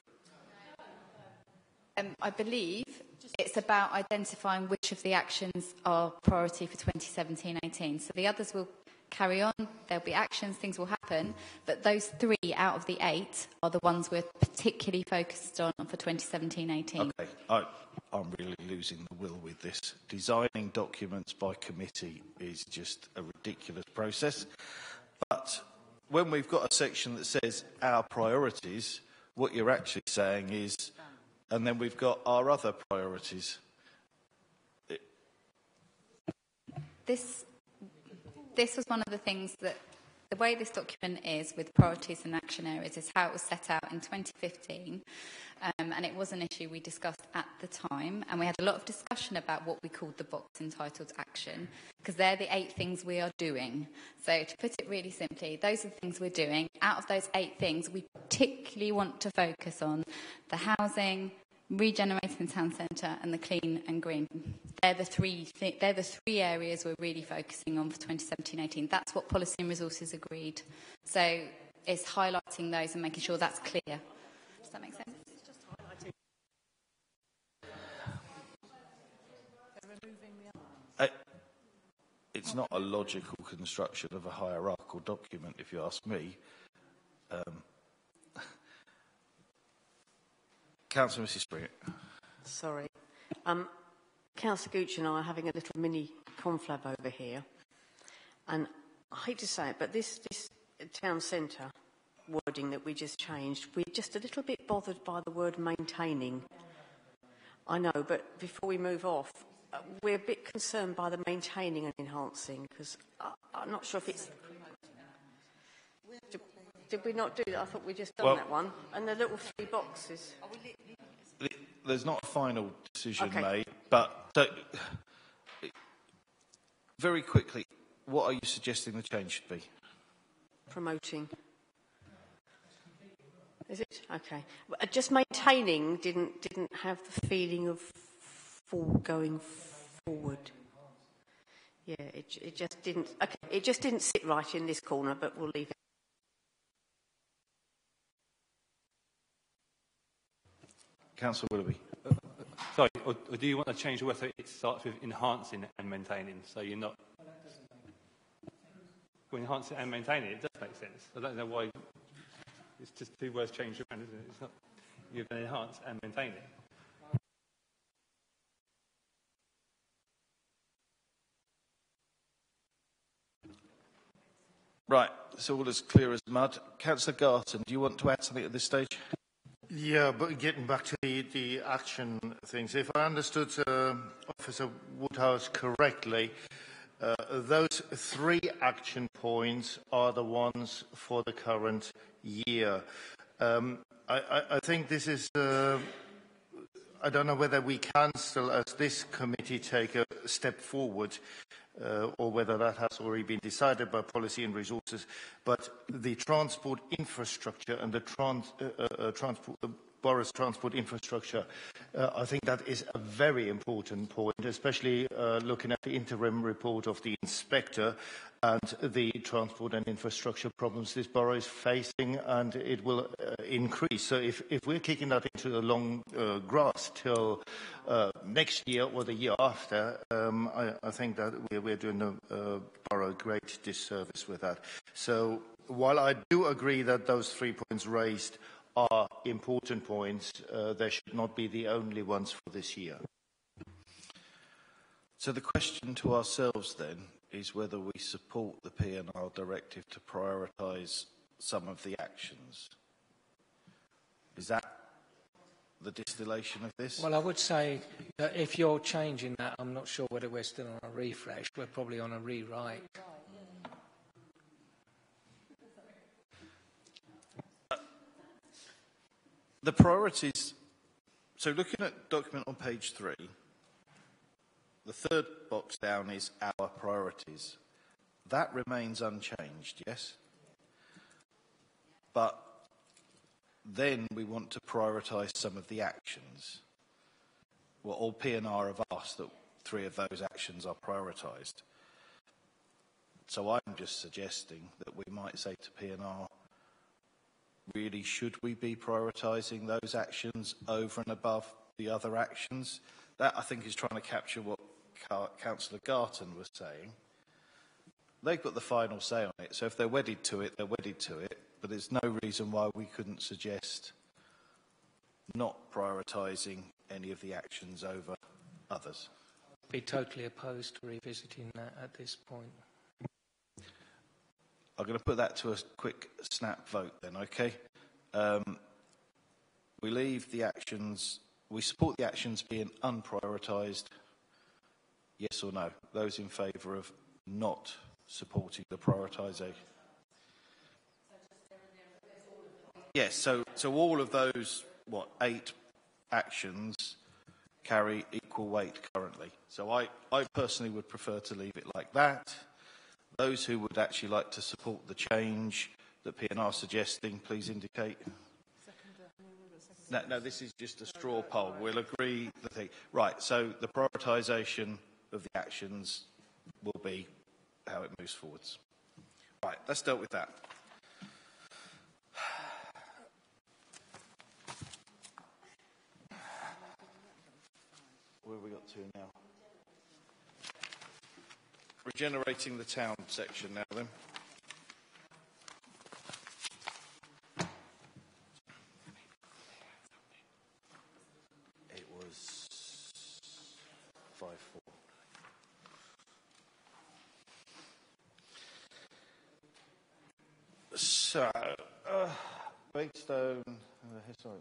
I believe it's about identifying which of the actions are priority for 2017-18. So the others will carry on, there'll be actions, things will happen, but those 3 out of the 8 are the ones we're particularly focused on for 2017-18.
Okay, I'm really losing the will with this. Designing documents by committee is just a ridiculous process. But when we've got a section that says our priorities, what you're actually saying is, and then we've got our other priorities.
This was one of the things that, the way this document is with priorities and action areas is how it was set out in 2015, and it was an issue we discussed at the time, and we had a lot of discussion about what we called the box entitled action, because they're the 8 things we are doing. So to put it really simply, those are the things we're doing. Out of those 8 things, we particularly want to focus on the housing, regenerating the town centre, and the clean and green. They're the three areas we're really focusing on for 2017-18. That's what Policy and Resources agreed. So it's highlighting those and making sure that's clear. Does that make sense?
It's not a logical construction of a hierarchical document, if you ask me. Councillor Mrs. Springett.
Sorry. Councillor Gooch and I are having a little mini conflab over here. And I hate to say it, but this town centre wording that we just changed, we're just a little bit bothered by the word maintaining. I know, but before we move off, we're a bit concerned by the maintaining and enhancing, because I'm not sure if it's... Did we not do that? I thought we'd just done that one. And the little 3 boxes.
There's not a final decision made, but very quickly, what are you suggesting the change should be?
Promoting. Is it? Okay. Just maintaining didn't have the feeling of going forward. Yeah, it just didn't. Okay, it just didn't sit right in this corner, but we'll leave it.
Councillor Willoughby.
Sorry, or do you want to change the word so it starts with enhancing and maintaining? So you're not... Well, enhancing and maintaining, it does make sense. I don't know why... It's just 2 words changed around, isn't it? It's not... you're going to enhance and maintain it.
Right, it's all as clear as mud. Councillor Garton, do you want to add something at this stage?
Yeah, but getting back to the action things, if I understood Officer Woodhouse correctly, those 3 action points are the ones for the current year. I think this is, I don't know whether we can still, as this committee, take a step forward or whether that has already been decided by Policy and Resources, but the transport infrastructure and the borough's transport infrastructure, I think that is a very important point, especially looking at the interim report of the inspector and the transport and infrastructure problems this borough is facing, and it will increase. So if we're kicking that into the long grass till next year or the year after, I think that we're doing the borough a great disservice with that. So while I do agree that those 3 points raised are important points, they should not be the only ones for this year.
So the question to ourselves then is whether we support the P&R directive to prioritise some of the actions. Is that the distillation of this?
Well, I would say that if you're changing that, I'm not sure whether we're still on a refresh. We're probably on a rewrite.
The priorities, so looking at document on page 3, the third box down is our priorities. That remains unchanged, yes? But then we want to prioritise some of the actions. Well, all P&R have asked that 3 of those actions are prioritised. So I'm just suggesting that we might say to P&R, really, should we be prioritising those actions over and above the other actions? That, I think, is trying to capture what Councillor Garton was saying. They've got the final say on it, so if they're wedded to it, they're wedded to it, but there's no reason why we couldn't suggest not prioritising any of the actions over others.
I'd be totally opposed to revisiting that at this point.
I'm going to put that to a quick snap vote then, okay? We leave the actions, we support the actions being unprioritised, yes or no? Those in favour of not supporting the prioritisation? Yes, so all of those, 8 actions carry equal weight currently. So I personally would prefer to leave it like that. Those who would actually like to support the change that P&R are suggesting, please indicate. No, this is just a straw poll. We'll agree the thing. Right, so the prioritisation of the actions will be how it moves forwards. Right, let's deal with that. Where have we got to now? Regenerating the town section now then. It was 5-4. So, Bakestone, historic.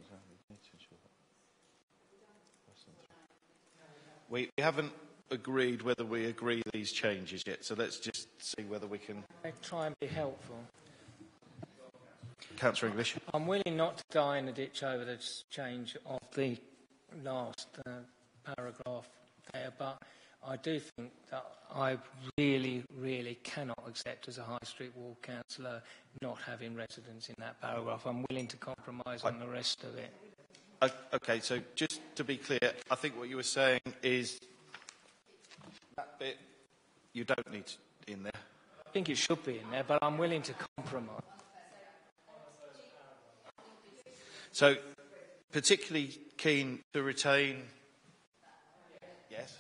We haven't agreed whether we agree these changes yet, so let's just see whether we can...
I try and be helpful.
Councillor English.
I'm willing not to die in the ditch over the change of the last paragraph there, but I do think that I really, really cannot accept as a High Street Ward councillor not having residents in that paragraph. I'm willing to compromise on the rest of it.
Okay, so just to be clear, I think what you were saying is that bit you don't need in there.
I think it should be in there, but I'm willing to compromise.
So, particularly keen to retain... Yes?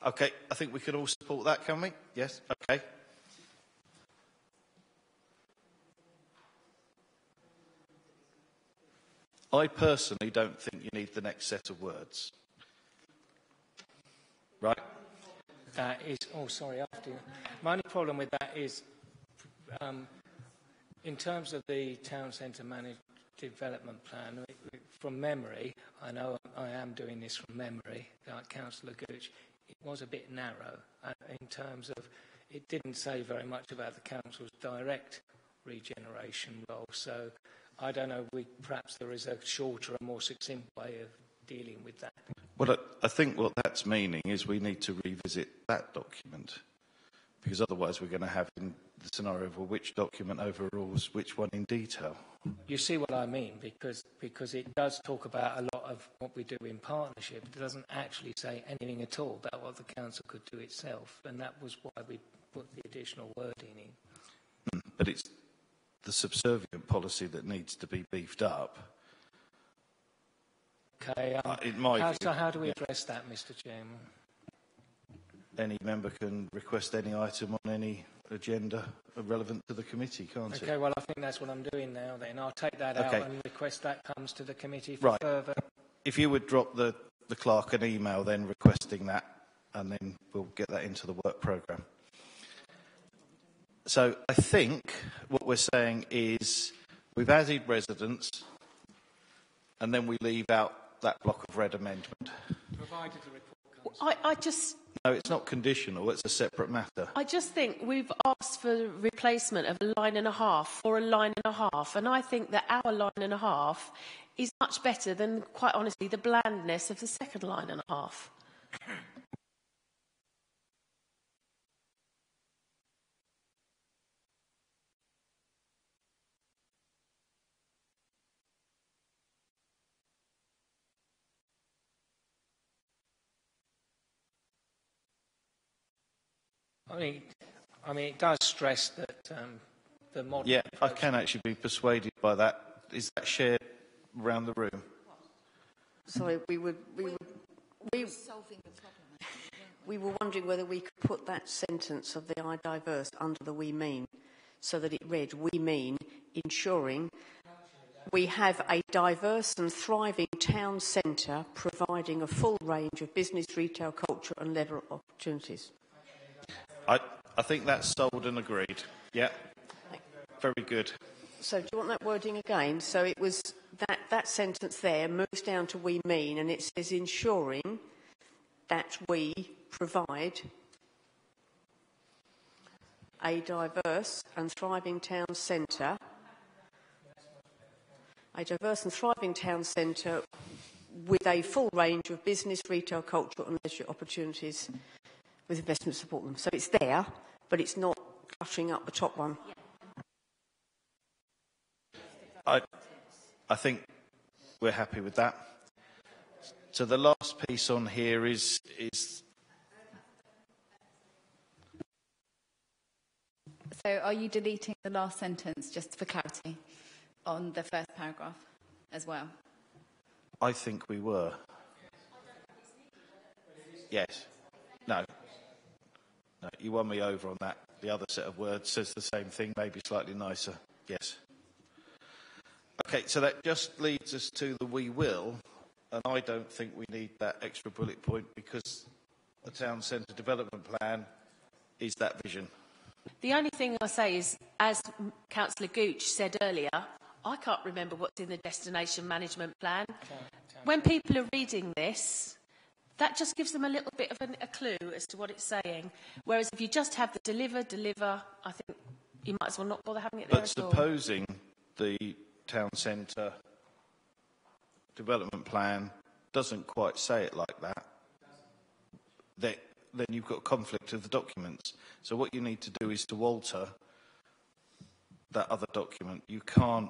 Okay, I think we can all support that, can we? Yes? Okay. I personally don't think you need the next set of words. Right?
My only problem with that is, in terms of the town centre managed development plan, from memory, I know I am doing this from memory, like Councillor Gooch, it was a bit narrow in terms of, it didn't say very much about the council's direct regeneration role. So I don't know, perhaps there is a shorter and more succinct way of dealing with that.
Well, I think what that's meaning is we need to revisit that document, because otherwise we're going to have in the scenario of which document overrules which one in detail.
You see what I mean, because it does talk about a lot of what we do in partnership. It doesn't actually say anything at all about what the council could do itself, and that was why we put the additional wording in.
But it's the subservient policy that needs to be beefed up.
Okay, how do we address that, Mr. Chairman?
Any member can request any item on any agenda relevant to the committee, can't it?
Okay, well, I think that's what I'm doing now then. I'll take that out and request that comes to the committee for further...
If you would drop the clerk an email then requesting that, and then we'll get that into the work programme. So I think what we're saying is we've added residents and then we leave out that block of red amendment.
Provided the report comes...
I just...
No, it's not conditional, it's a separate matter.
I just think we've asked for replacement of a line and a half or a line and a half, and I think that our line and a half is much better than, quite honestly, the blandness of the second line and a half.
I mean, it does stress that the model...
Yeah, I can actually be persuaded by that. Is that shared around the room?
Sorry, we were wondering whether we could put that sentence of the I diverse under the we mean, so that it read, we mean ensuring we have a diverse and thriving town centre providing a full range of business, retail, culture and leisure opportunities.
I think that's sold and agreed. Yeah, very good.
So do you want that wording again? So it was that sentence there moves down to we mean, and it says ensuring that we provide a diverse and thriving town centre, with a full range of business, retail, cultural and leisure opportunities with investment support them. So it's there, but it's not cluttering up the top one.
I think we're happy with that. So the last piece on here is
So are you deleting the last sentence, just for clarity, on the first paragraph as well?
I think we were. Yes. No, you won me over on that. The other set of words says the same thing, maybe slightly nicer. Yes. Okay, so that just leads us to the we will, and I don't think we need that extra bullet point because the town centre development plan is that vision.
The only thing I say is, as Councillor Gooch said earlier, I can't remember what's in the destination management plan. When people are reading this, that just gives them a little bit of a clue as to what it's saying. Whereas if you just have the deliver, I think you might as well not bother having it there
But
at all.
supposing the town centre development plan doesn't quite say it like that, then you've got conflict of the documents. So what you need to do is to alter that other document. You can't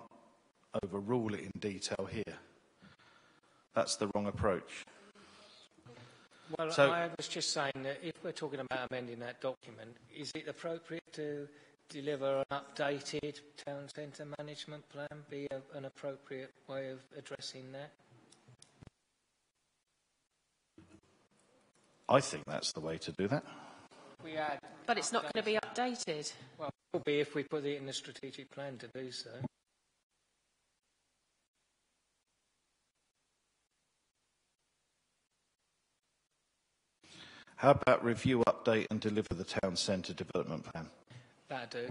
overrule it in detail here. That's the wrong approach.
Well,
So,
I was just saying that if we're talking about amending that document, is it appropriate to deliver an updated town centre management plan, be an appropriate way of addressing that?
I think that's the way to do that.
But it's not going to be updated.
Well, it will be if we put it in the strategic plan to do so.
How about review, update and deliver the town centre development plan?
That'll do.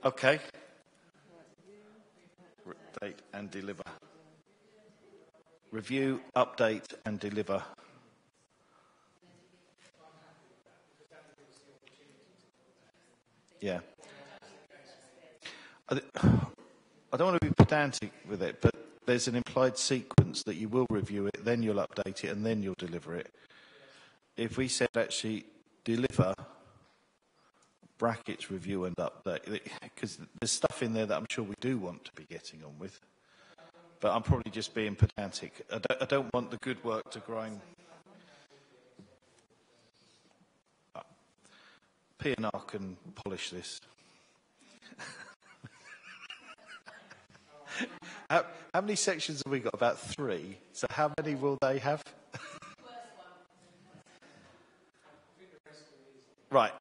Okay. Update and deliver. Review, update and deliver. Yeah. I don't want to be pedantic with it, but there's an implied sequence that you will review it, then you'll update it, and then you'll deliver it. If we said actually deliver, brackets, review and update, because there's stuff in there that I'm sure we do want to be getting on with, but I'm probably just being pedantic. I don't want the good work to grind. P&R can polish this. How many sections have we got? About 3. So how many will they have? Right.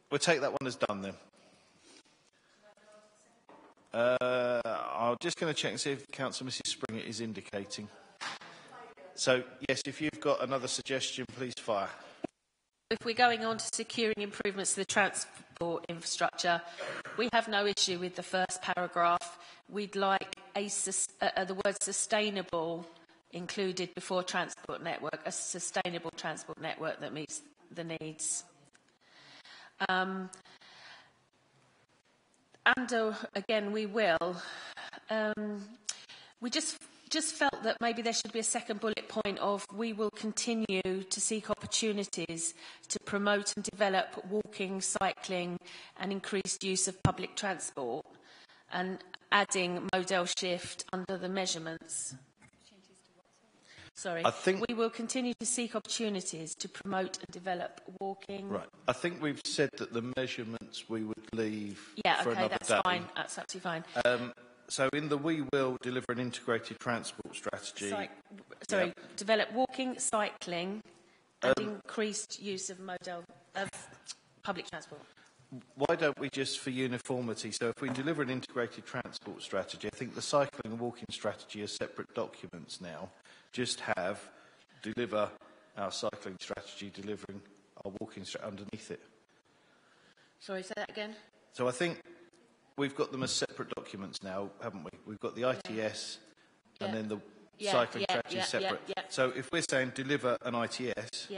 We'll take that one as done then. I'm just going to check and see if Councillor Mrs Springer is indicating. So, yes, if you've got another suggestion, please fire.
If we're going on to securing improvements to the transport infrastructure, we have no issue with the first paragraph. We'd like the word sustainable included before transport network, a sustainable transport network that meets the needs. And again, we will. We just felt that maybe there should be a second bullet point of we will continue to seek opportunities to promote and develop walking, cycling and increased use of public transport, and adding modal shift under the measurements. Sorry. We will continue to seek opportunities to promote and develop walking.
Right. I think we've said that the measurements we would leave for another
that's
day.
fine. That's absolutely fine.
So in the we will deliver an integrated transport strategy.
Develop walking, cycling and increased use of public transport.
Why don't we just, for uniformity, so if we deliver an integrated transport strategy, I think the cycling and walking strategy are separate documents now. Just have deliver our cycling strategy, delivering our walking strategy underneath it.
Sorry, say that again.
So I think we've got them as separate documents now, haven't we? We've got the ITS and then the cycling strategy separate. So if we're saying deliver an ITS,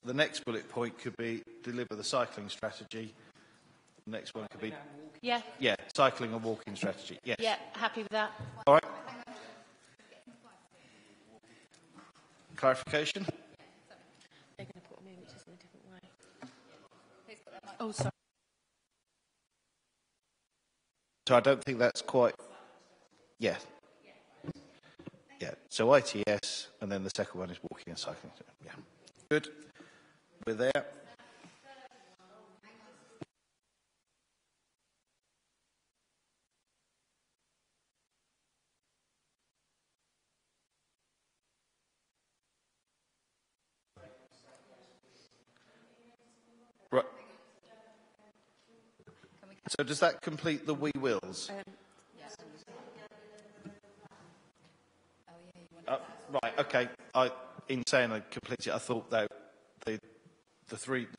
the next bullet point could be deliver the cycling strategy. The next one could be cycling and walking strategy. Yes.
Yeah, happy with that.
All right. Clarification?
They're going to put me, which is in a different way. Oh, sorry.
So I don't think that's quite... Yeah. Yeah. So ITS, and then the second one is walking and cycling. Yeah. Good. We're there. Right. So does that complete the we wills? Right, okay. In saying I completed it, I thought that the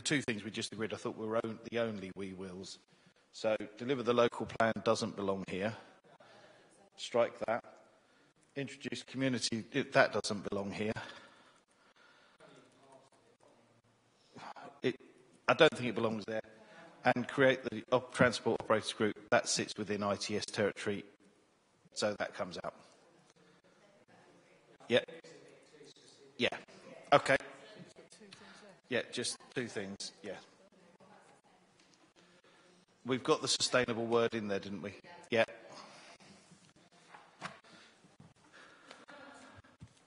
two things we just agreed, I thought were the only we wills. So deliver the local plan doesn't belong here. Strike that. Introduce community, that doesn't belong here. I don't think it belongs there. And create the transport operators group, that sits within ITS territory, so that comes out. Yeah. Yeah. Okay. Yeah, just 2 things. Yeah. We've got the sustainable word in there, didn't we? Yeah.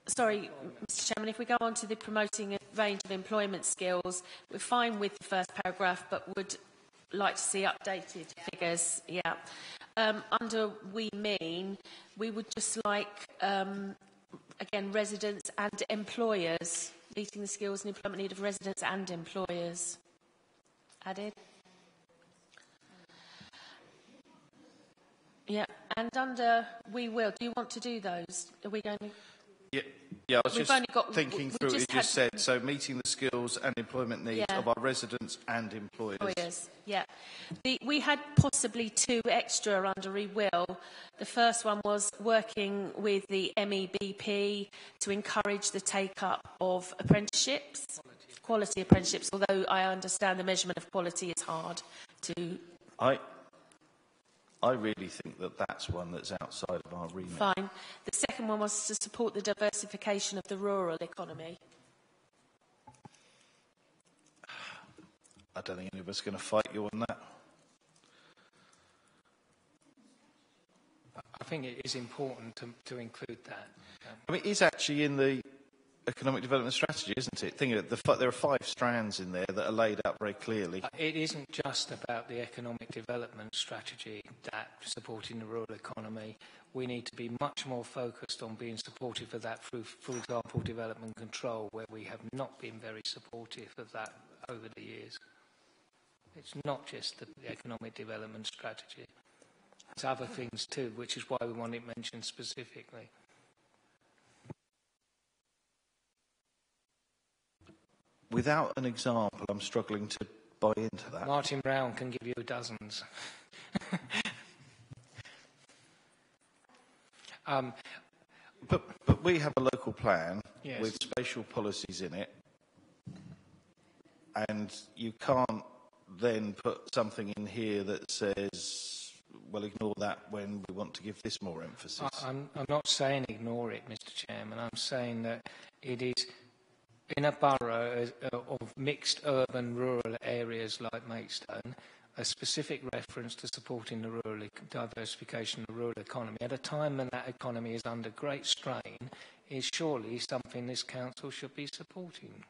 Sorry, Mr Chairman, if we go on to the promoting a range of employment skills, we're fine with the first paragraph, but would like to see updated figures. Yeah. Under we mean, we would just like, again, residents and employers, meeting the skills and employment need of residents and employers. Added. Yeah, And under We Will, do you want to do those? Are we going to...
Yeah, I was
We've
just
only got-
thinking
we
through what you
just
just said. So meeting the skills and employment needs
Yeah.
of our residents and employers.
Yeah. We had possibly 2 extra under We Will. The first one was working with the MEBP to encourage the take-up of apprenticeships, quality apprenticeships, although I understand the measurement of quality is hard to...
I really think that that's one that's outside of our remit.
Fine. The second one was to support the diversification of the rural economy.
I don't think any of us are going to fight you on that.
I think it is important to include that.
I mean, it is actually in the economic development strategy, isn't it? Think of it, there are 5 strands in there that are laid out very clearly.
It isn't just about the economic development strategy that supporting the rural economy. We need to be much more focused on being supportive of that through, for example, development control, where we have not been very supportive of that over the years. It's not just the economic development strategy. It's other things too, which is why we want it mentioned specifically.
Without an example, I'm struggling to buy into that.
Martin Brown can give you dozens.
But we have a local plan
Yes.
with spatial policies in it, and you can't then put something in here that says, well, ignore that when we want to give this more emphasis.
I'm not saying ignore it, Mr. Chairman. I'm saying that it is in a borough of mixed urban-rural areas like Maidstone, a specific reference to supporting the rural diversification of the rural economy at a time when that economy is under great strain is surely something this council should be supporting.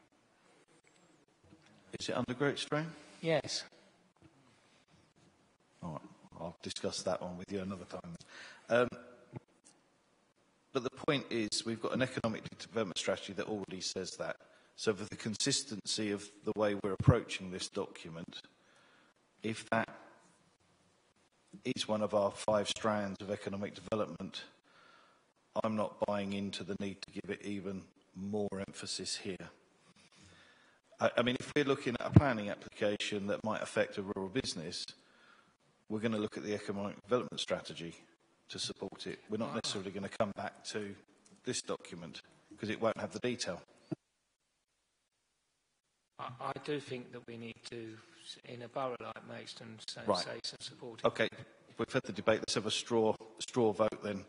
Is it under great strain?
Yes.
All right, I'll discuss that one with you another time. But the point is, we've got an economic development strategy that already says that. So for the consistency of the way we're approaching this document, if that is one of our 5 strands of economic development, I'm not buying into the need to give it even more emphasis here. I mean, if we're looking at a planning application that might affect a rural business, we're going to look at the economic development strategy to support it. We're not necessarily going to come back to this document because it won't have the detail.
I do think that we need to, in a borough like Maidstone, say some support.
Okay, we've had the debate. Let's have a straw vote then.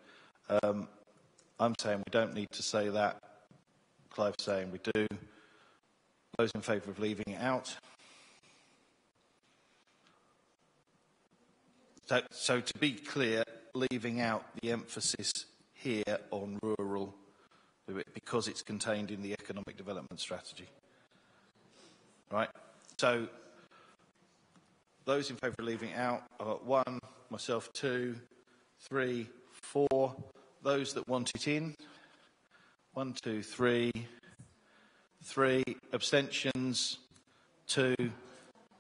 I'm saying we don't need to say that. Clive's saying we do. Those in favour of leaving it out? So to be clear, leaving out the emphasis here on rural because it's contained in the economic development strategy. Right? So those in favour of leaving it out, I've got 1, myself 2, 3, 4. Those that want it in, 1, 2, 3. 3 abstentions, 2.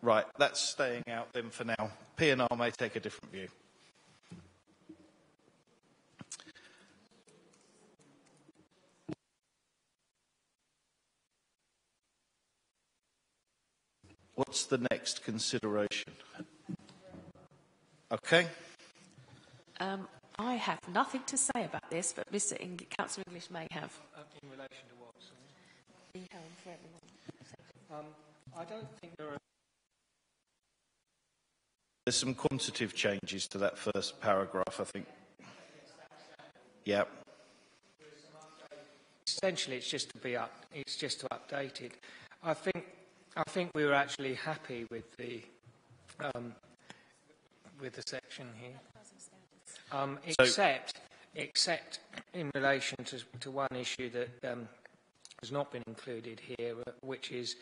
Right, that's staying out then for now. P&R may take a different view. What's the next consideration? Okay.
I have nothing to say about this, but Councillor English may have.
In relation to what? I don't think there are...
There's some quantitative changes to that first paragraph, I think. Yeah.
Essentially, it's just to update it. I think we were actually happy with the section here, except in relation to one issue that has not been included here, which is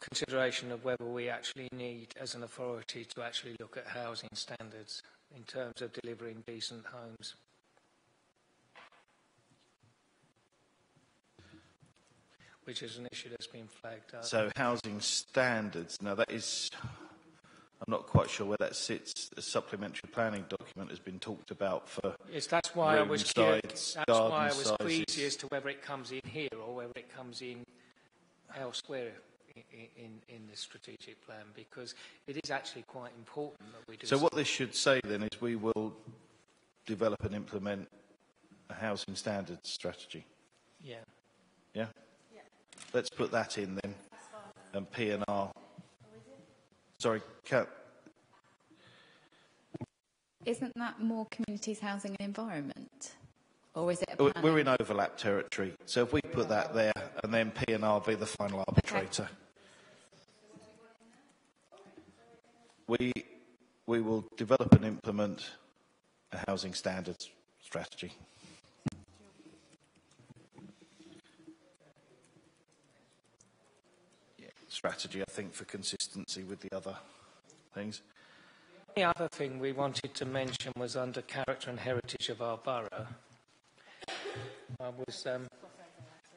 consideration of whether we actually need, as an authority, to actually look at housing standards in terms of delivering decent homes. Which is an issue that's been flagged up.
So housing standards, now that is, I'm not quite sure where that sits. A supplementary planning document has been talked about for
yes, that's why I was
sides,
that's why I was
sizes.
queasy as to whether it comes in here or whether it comes in elsewhere in the strategic plan, because it is actually quite important that we do.
So what this should say then is we will develop and implement a housing standards strategy.
Yeah.
Yeah? Yeah. Let's put that in then. And P&R. Sorry, Kat.
Isn't that more communities, housing and environment? Or is it a planning?
We're in overlap territory. So if we put that there and then P&R be the final arbitrator. Okay. We will develop and implement a housing standards strategy. Yeah, strategy, I think, for consistency with the other things.
The other thing we wanted to mention was under character and heritage of our borough,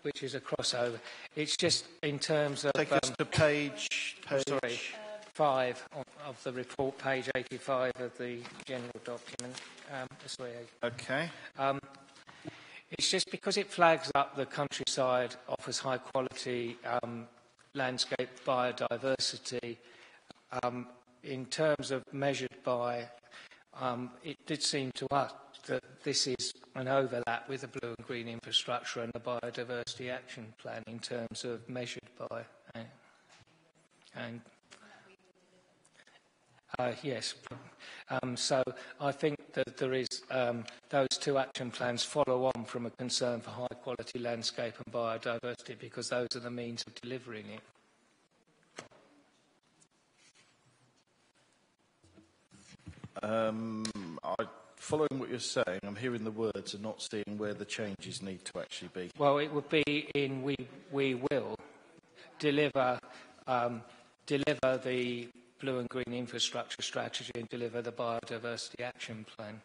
which is a crossover. It's just in terms of...
Take us to page...
Sorry, 5 of the report, page 85 of the general document.
Okay.
It's just because it flags up the countryside offers high quality landscape biodiversity. In terms of measured by, it did seem to us that this is an overlap with the blue and green infrastructure and the biodiversity action plan in terms of measured by. Yes. So I think that there is those two action plans follow on from a concern for high quality landscape and biodiversity, because those are the means of delivering it.
Following what you're saying, I'm hearing the words and not seeing where the changes need to actually be.
Well, it would be in we will deliver the blue and green infrastructure strategy and deliver the biodiversity action plan.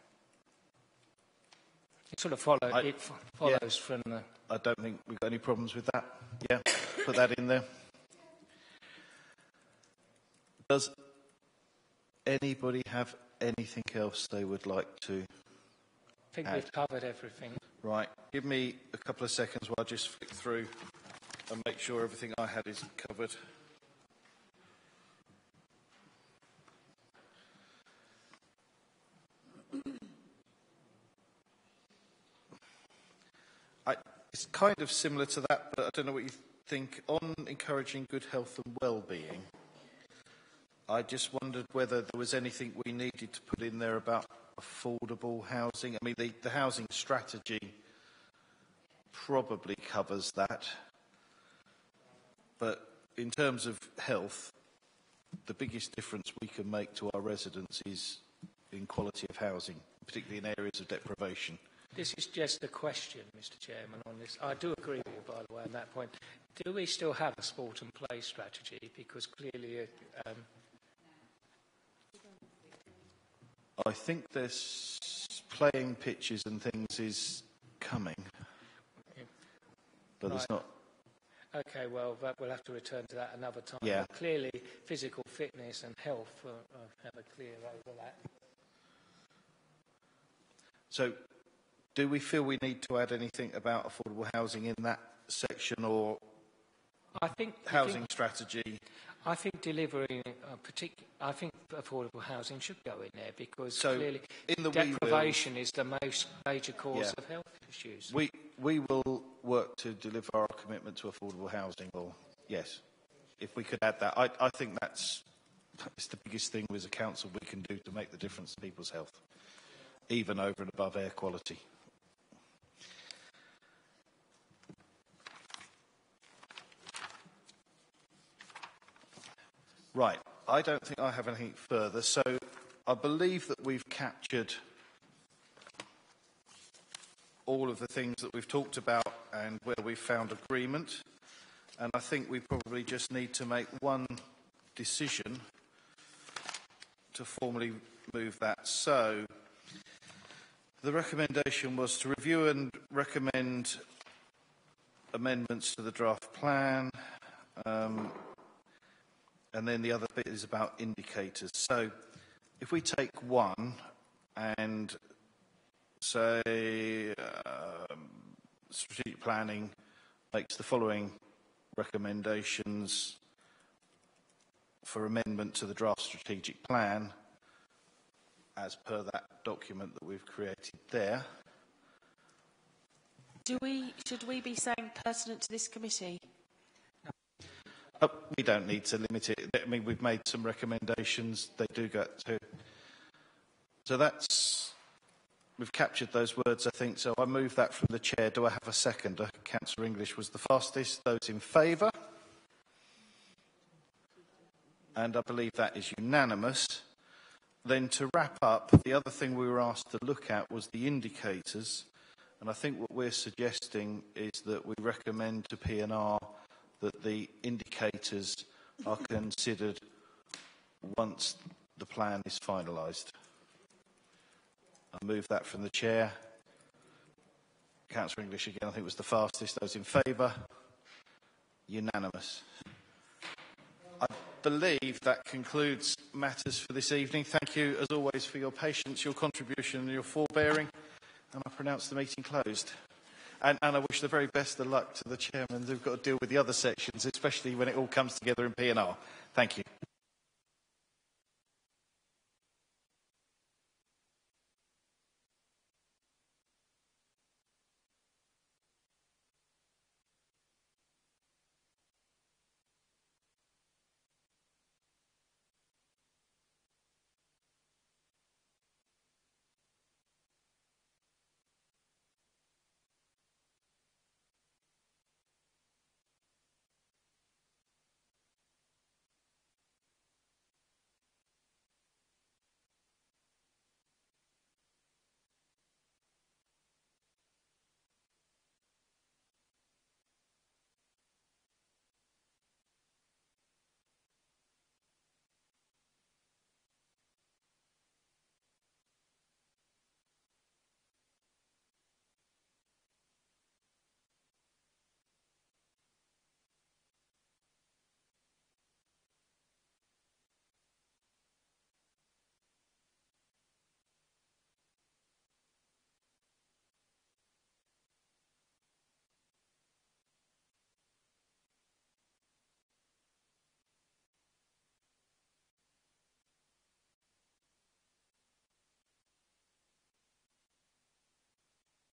It sort of follows from the...
I don't think we've got any problems with that. Yeah, put that in there. Does anybody have anything else they would like to
I think
add?
we've covered everything.
Right, give me a couple of seconds while I just flick through and make sure everything I had is covered. It's kind of similar to that, but I don't know what you think. On encouraging good health and well-being, I just wondered whether there was anything we needed to put in there about affordable housing. I mean, the housing strategy probably covers that. But in terms of health, the biggest difference we can make to our residents is in quality of housing, particularly in areas of deprivation.
This is just a question, Mr. Chairman, on this. I do agree with you, by the way, on that point. Do we still have a sport and play strategy? Because clearly...
I think there's playing pitches and things is coming, but there's not.
Okay, well, we'll have to return to that another time.
Yeah.
But clearly, physical fitness and health have a clear overlap.
So, do we feel we need to add anything about affordable housing in that section, or housing strategy?
I think delivering I think affordable housing should go in there, because clearly deprivation is the most major cause of health issues.
We will work to deliver our commitment to affordable housing, or yes, if we could add that. I think it's the biggest thing as a council we can do to make the difference to people's health, even over and above air quality. Right, I don't think I have anything further, so I believe that we've captured all of the things that we've talked about and where we've found agreement, and I think we probably just need to make one decision to formally move that. So, the recommendation was to review and recommend amendments to the draft plan, and then the other bit is about indicators. So if we take one and say strategic planning makes the following recommendations for amendment to the draft strategic plan as per that document that we've created there.
Should we be saying pertinent to this committee?
We don't need to limit it. I mean, we've made some recommendations. They do go to. So we've captured those words, I think. So I move that from the chair. Do I have a seconder? Councillor English was the fastest. Those in favour? And I believe that is unanimous. Then to wrap up, the other thing we were asked to look at was the indicators. And I think what we're suggesting is that we recommend to P&R that the indicators are considered once the plan is finalised. I move that from the chair. Councillor English again, I think was the fastest. Those in favour? Unanimous. I believe that concludes matters for this evening. Thank you, as always, for your patience, your contribution and your forbearing. And I pronounce the meeting closed. And I wish the very best of luck to the chairmen who've got to deal with the other sections, especially when it all comes together in P&R. Thank you.